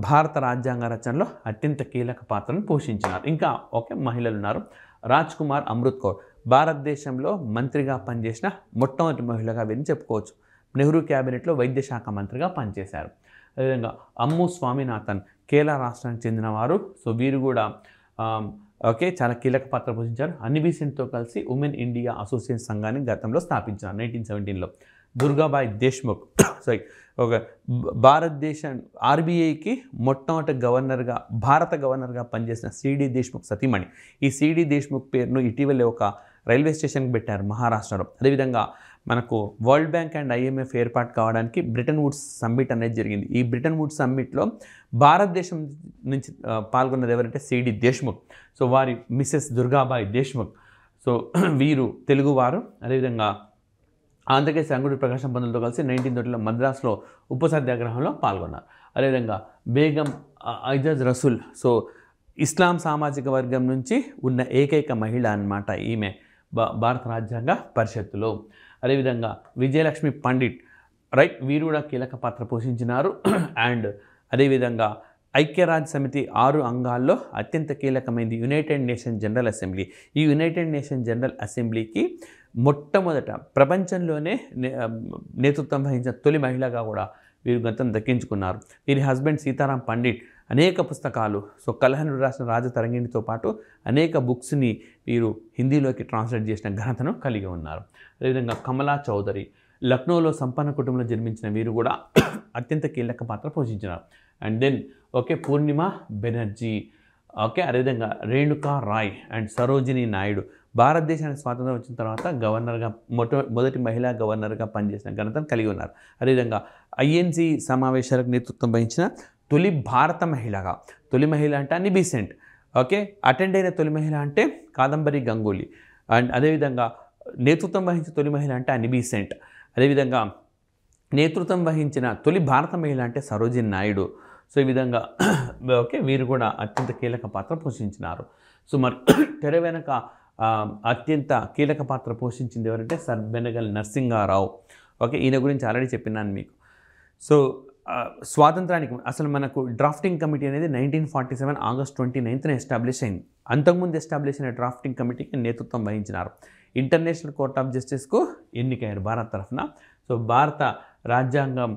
భారత రాజ్యాంగ రచనలో అత్యంత కీలక పాత్రను పోషించినారు. ఇంకా ఓకే మహిళలు ఉన్నారు. రాజ్ కుమార్ అమృత్ కౌర్ భారతదేశంలో మంత్రిగా పనిచేసిన మొట్టమొదటి మహిళగా వీరిని చెప్పుకోవచ్చు. నెహ్రూ క్యాబినెట్లో వైద్య శాఖ మంత్రిగా పనిచేశారు. అదేవిధంగా అమ్ము స్వామినాథన్ కేరళ రాష్ట్రానికి చెందినవారు. సో వీరు కూడా ఓకే చాలా కీలక పాత్ర పోషించారు. అన్ని బీసెంట్తో కలిసి ఉమెన్ ఇండియా అసోసియేషన్ సంఘాన్ని గతంలో స్థాపించారు 1917లో. దుర్గాబాయ్ దేశ్ముఖ్ ఒక భారతదేశం ఆర్బీఐకి మొట్టమొదటి భారత గవర్నర్గా పనిచేసిన సిడి దేశ్ముఖ్ సతీమణి. ఈ సిడి దేశ్ముఖ్ పేరును ఇటీవలే ఒక రైల్వే స్టేషన్కి పెట్టారు మహారాష్ట్రలో. అదేవిధంగా మనకు వరల్డ్ బ్యాంక్ అండ్ ఐఎంఎఫ్ ఏర్పాటు కావడానికి బ్రిటన్ వుడ్స్ సమ్మిట్ అనేది జరిగింది. ఈ బ్రిటన్ వుడ్స్ సమ్మిట్లో భారతదేశం నుంచి పాల్గొన్నది ఎవరంటే సిడి దేశ్ముఖ్. సో వారి మిస్సెస్ దుర్గాబాయ్ దేశ్ముఖ్. సో వీరు తెలుగువారు. అదేవిధంగా ఆంధ్రప్రదేశ్ అంగుడి ప్రకాశం పంతులతో కలిసి 1930లో మద్రాసులో ఉప్పు సత్యాగ్రహంలో పాల్గొన్నారు. అదేవిధంగా బేగం ఐజాజ్ రసూల్. సో ఇస్లాం సామాజిక వర్గం నుంచి ఉన్న ఏకైక మహిళ అన్నమాట ఈమె భారత రాజ్యాంగ పరిషత్తులో. అదేవిధంగా విజయలక్ష్మి పండిట్ రైట్, వీరు కూడా కీలక పాత్ర పోషించినారు. అండ్ అదేవిధంగా ఐక్యరాజ్య సమితి 6 అంగాల్లో అత్యంత కీలకమైనది యునైటెడ్ నేషన్ జనరల్ అసెంబ్లీ. ఈ యునైటెడ్ నేషన్ జనరల్ అసెంబ్లీకి మొట్టమొదట ప్రపంచంలోనే నేతృత్వం వహించిన తొలి మహిళగా కూడా వీరు గతం దక్కించుకున్నారు. వీరి హస్బెండ్ సీతారాం పండిట్ అనేక పుస్తకాలు, సో కలహనుడు రాసిన రాజతరంగిణితో పాటు అనేక బుక్స్ని వీరు హిందీలోకి ట్రాన్స్లేట్ చేసిన ఘనతను కలిగి ఉన్నారు. అదేవిధంగా కమలా చౌదరి లక్నోలో సంపన్న కుటుంబంలో జన్మించిన వీరు కూడా అత్యంత కీలక పాత్ర పోషించినారు. And then okay Purnima Banerjee. Okay అదేవిధంగా రేణుకా రాయ్ అండ్ సరోజిని నాయుడు భారతదేశానికి స్వాతంత్రం వచ్చిన తర్వాత గవర్నర్గా మొదటి మహిళా గవర్నర్గా పనిచేసిన ఘనతను కలిగి ఉన్నారు. అదేవిధంగా ఐఎన్సీ సమావేశాలకు నేతృత్వం వహించిన తొలి భారత మహిళగా, తొలి మహిళ అంటే అన్ని బీసెంట్. ఓకే అటెండ్ అయిన తొలి మహిళ అంటే కాదంబరి గంగూలీ. అండ్ అదేవిధంగా నేతృత్వం వహించిన తొలి మహిళ అంటే అన్ని బీసెంట్. అదేవిధంగా నేతృత్వం వహించిన తొలి భారత మహిళ అంటే సరోజిని నాయుడు. సో ఈ విధంగా ఓకే వీరు కూడా అత్యంత కీలక పాత్ర పోషించినారు. సో మరి తెర వెనక అత్యంత కీలక పాత్ర పోషించింది ఎవరంటే సర్ బెనగల్ నరసింహారావు. ఓకే ఈయన గురించి ఆల్రెడీ చెప్పినాను మీకు. సో స్వాతంత్రానికి అసలు మనకు డ్రాఫ్టింగ్ కమిటీ అనేది 1947 ఆగస్ట్ 29న ఎస్టాబ్లిష్ అయింది. అంతకుముందు ఎస్టాబ్లిష్ అయిన డ్రాఫ్టింగ్ కమిటీకి నేతృత్వం వహించినారు. ఇంటర్నేషనల్ కోర్ట్ ఆఫ్ జస్టిస్కు ఎన్నికయ్యారు భారత్ తరఫున. సో భారత రాజ్యాంగం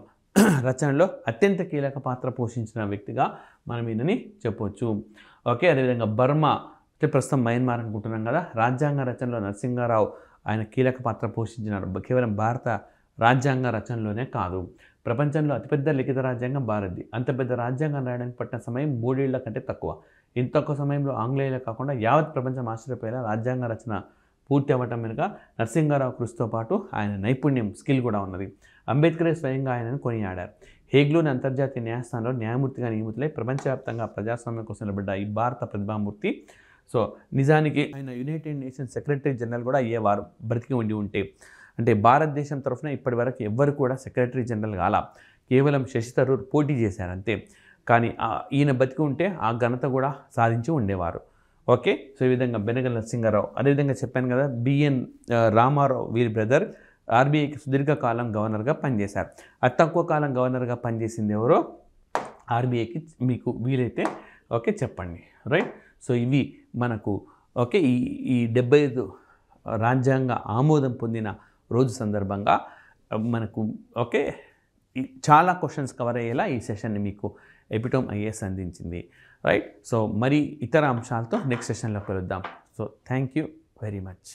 రచనలో అత్యంత కీలక పాత్ర పోషించిన వ్యక్తిగా మనం ఈయనని చెప్పవచ్చు. ఓకే, అదేవిధంగా బర్మా అంటే ప్రస్తుతం మయన్మార్ అనుకుంటున్నాం కదా, రాజ్యాంగ రచనలో నరసింహారావు ఆయన కీలక పాత్ర పోషించినారు. కేవలం భారత రాజ్యాంగ రచనలోనే కాదు, ప్రపంచంలో అతిపెద్ద లిఖిత రాజ్యాంగం భారత్ది. అంత పెద్ద రాజ్యాంగం రాయడానికి పట్టిన సమయం 3 ఏళ్ల కంటే తక్కువ. ఇంత తక్కువ సమయంలో ఆంగ్లేయులే కాకుండా యావత్ ప్రపంచం ఆశ్చర్యపోయేలా రాజ్యాంగ రచన పూర్తి అవ్వటం వెనుక నరసింహారావు కృషితో పాటు ఆయన నైపుణ్యం, స్కిల్ కూడా ఉన్నది. అంబేద్కర్ స్వయంగా ఆయనను కొనియాడారు. హేగ్లోని అంతర్జాతీయ న్యాయస్థానంలో న్యాయమూర్తిగా నియమితులై ప్రపంచవ్యాప్తంగా ప్రజాస్వామ్యం కోసం నిలబడ్డ ఈ భారత ప్రతిభామూర్తి. సో నిజానికి ఆయన యునైటెడ్ నేషన్స్ సెక్రటరీ జనరల్ కూడా అయ్యేవారు బ్రతికి ఉంటే. అంటే భారతదేశం తరఫున ఇప్పటి వరకు ఎవ్వరు కూడా సెక్రటరీ జనరల్ కాల, కేవలం శశి థరూర్ పోటీ చేశారు అంతే. కానీ ఈయన బతికి ఉంటే ఆ ఘనత కూడా సాధించి ఉండేవారు. ఓకే, సో ఈ విధంగా బెనగల్ నరసింహారావు, అదేవిధంగా చెప్పాను కదా బిఎన్ రామారావు వీరి బ్రదర్ ఆర్బీఐకి సుదీర్ఘకాలం గవర్నర్గా పనిచేశారు. అతి తక్కువ కాలం గవర్నర్గా పనిచేసింది ఎవరో ఆర్బీఐకి మీకు వీలైతే ఓకే చెప్పండి. రైట్, సో ఇవి మనకు ఓకే ఈ 75 రాజ్యాంగ ఆమోదం పొందిన రోజు సందర్భంగా మనకు ఓకే చాలా క్వశ్చన్స్ కవర్ అయ్యేలా ఈ సెషన్ని మీకు ఎపిటోమ్ ఐఏఎస్ అందించింది. రైట్, సో మరి ఇతర అంశాలతో నెక్స్ట్ సెషన్లో కలుద్దాం. So thank you very much.